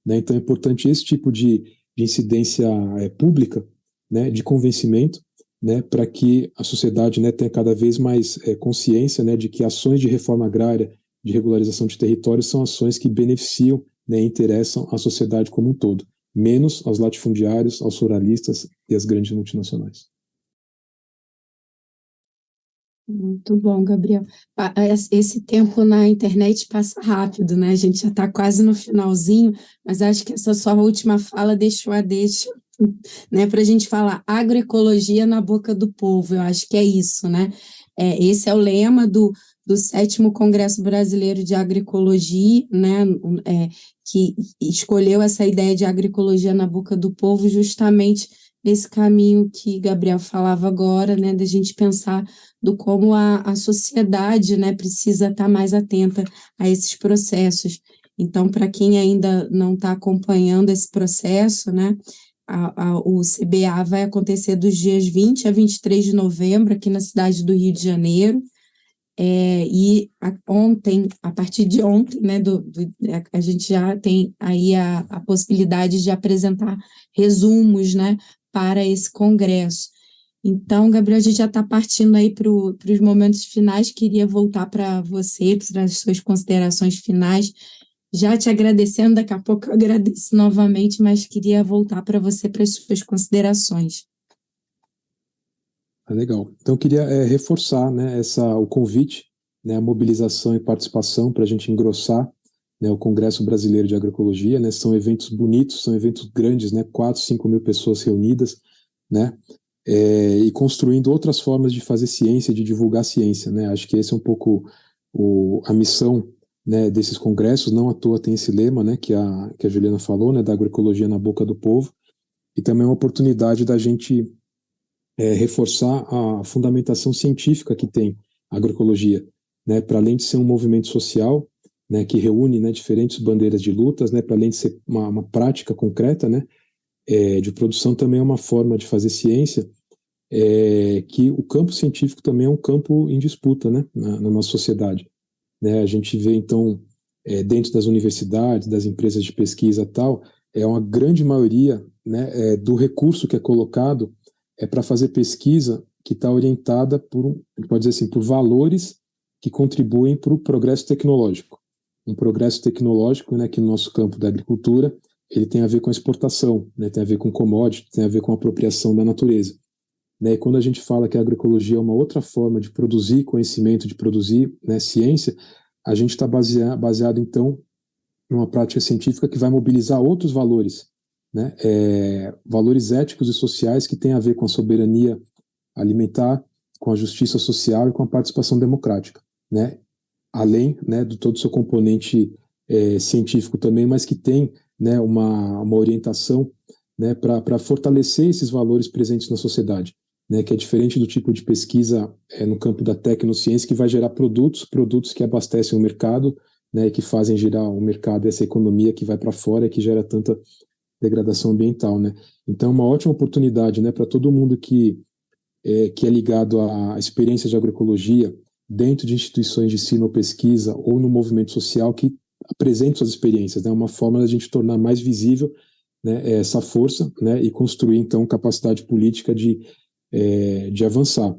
né. Então é importante esse tipo de incidência pública, né, de convencimento, né, para que a sociedade, né, tenha cada vez mais consciência, né, de que ações de reforma agrária, de regularização de territórios são ações que beneficiam, né, e interessam a sociedade como um todo, menos aos latifundiários, aos ruralistas e às grandes multinacionais. Muito bom, Gabriel. Esse tempo na internet passa rápido, né? A gente já está quase no finalzinho, mas acho que essa sua última fala deixou a deixa, né, para a gente falar agroecologia na boca do povo. Eu acho que é isso, né? Esse é o lema do 7º Congresso Brasileiro de Agroecologia, né? Que escolheu essa ideia de agroecologia na boca do povo justamente nesse caminho que Gabriel falava agora, né? Da gente pensar do como a sociedade, né, precisa estar mais atenta a esses processos. Então, para quem ainda não está acompanhando esse processo, né, o CBA vai acontecer dos dias 20 a 23 de novembro, aqui na cidade do Rio de Janeiro, ontem, a partir de ontem, né, a gente já tem aí a possibilidade de apresentar resumos, né, para esse congresso. Então, Gabriel, a gente já está partindo aí para os momentos finais. Queria voltar para você, para as suas considerações finais. Já te agradecendo, daqui a pouco eu agradeço novamente, mas queria voltar para você para as suas considerações. Legal. Então, eu queria reforçar, né, o convite, né, a mobilização e participação para a gente engrossar, né, o Congresso Brasileiro de Agroecologia, né, são eventos bonitos, são eventos grandes, né, 4, 5 mil pessoas reunidas, né, e construindo outras formas de fazer ciência, de divulgar ciência, né, acho que esse é um pouco a missão, né, desses congressos, não à toa tem esse lema, né, que a Juliana falou, né, da agroecologia na boca do povo, e também é uma oportunidade da gente reforçar a fundamentação científica que tem a agroecologia, né, para além de ser um movimento social, né, que reúne, né, diferentes bandeiras de lutas, né, para além de ser uma prática concreta, né, de produção, também é uma forma de fazer ciência, que o campo científico também é um campo em disputa, né, na nossa sociedade, né, a gente vê então dentro das universidades, das empresas de pesquisa tal, é uma grande maioria, né, do recurso que é colocado para fazer pesquisa que está orientada pode dizer assim, por valores que contribuem para o progresso tecnológico. Um progresso tecnológico, né, que no nosso campo da agricultura, ele tem a ver com a exportação, né, tem a ver com commodity, tem a ver com a apropriação da natureza. Né, e quando a gente fala que a agroecologia é uma outra forma de produzir conhecimento, de produzir, né, ciência, a gente está baseado, então, numa prática científica que vai mobilizar outros valores, né, valores éticos e sociais que têm a ver com a soberania alimentar, com a justiça social e com a participação democrática, né, além, né, de todo o seu componente científico também, mas que tem, né, uma orientação, né, para fortalecer esses valores presentes na sociedade, né, que é diferente do tipo de pesquisa no campo da tecnociência que vai gerar produtos que abastecem o mercado, né, que fazem girar o mercado, essa economia que vai para fora e que gera tanta degradação ambiental, né. Então, uma ótima oportunidade, né, para todo mundo que é ligado à experiência de agroecologia dentro de instituições de ensino ou pesquisa ou no movimento social que apresente suas experiências, né, uma forma da gente tornar mais visível, né, essa força, né, e construir então capacidade política de avançar,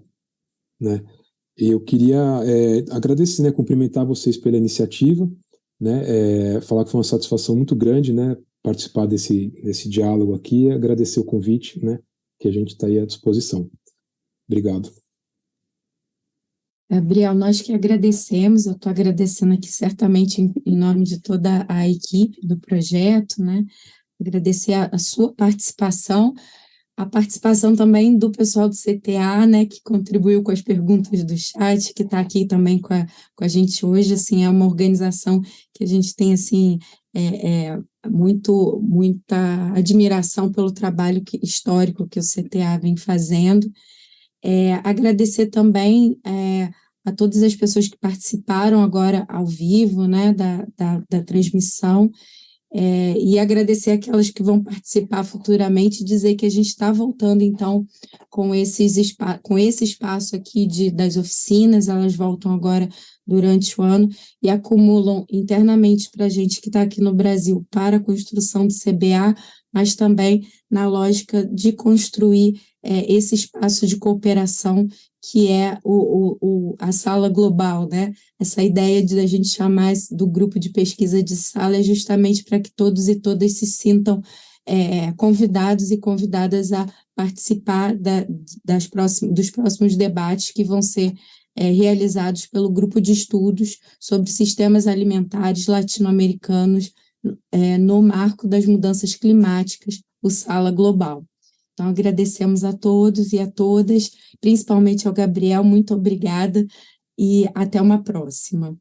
né. Eu queria agradecer, né, cumprimentar vocês pela iniciativa, né, falar que foi uma satisfação muito grande, né, participar desse diálogo aqui, agradecer o convite, né, que a gente está aí à disposição. Obrigado. Gabriel, nós que agradecemos, eu estou agradecendo aqui certamente em nome de toda a equipe do projeto, né? Agradecer a sua participação, a participação também do pessoal do CTA, né, que contribuiu com as perguntas do chat, que está aqui também com a gente hoje, assim, é uma organização que a gente tem, assim, muita admiração pelo trabalho histórico que o CTA vem fazendo. Agradecer também a todas as pessoas que participaram agora ao vivo, né, da transmissão, e agradecer aquelas que vão participar futuramente, dizer que a gente está voltando, então, com esse espaço aqui das oficinas, elas voltam agora durante o ano e acumulam internamente para a gente que está aqui no Brasil para a construção do CBA, mas também na lógica de construir esse espaço de cooperação que é a sala global, né? Essa ideia de a gente chamar do grupo de pesquisa de sala é justamente para que todos e todas se sintam convidados e convidadas a participar dos próximos debates que vão ser realizados pelo Grupo de Estudos sobre Sistemas Alimentares Latino-Americanos no marco das mudanças climáticas, o SALA Global. Então, agradecemos a todos e a todas, principalmente ao Gabriel, muito obrigada e até uma próxima.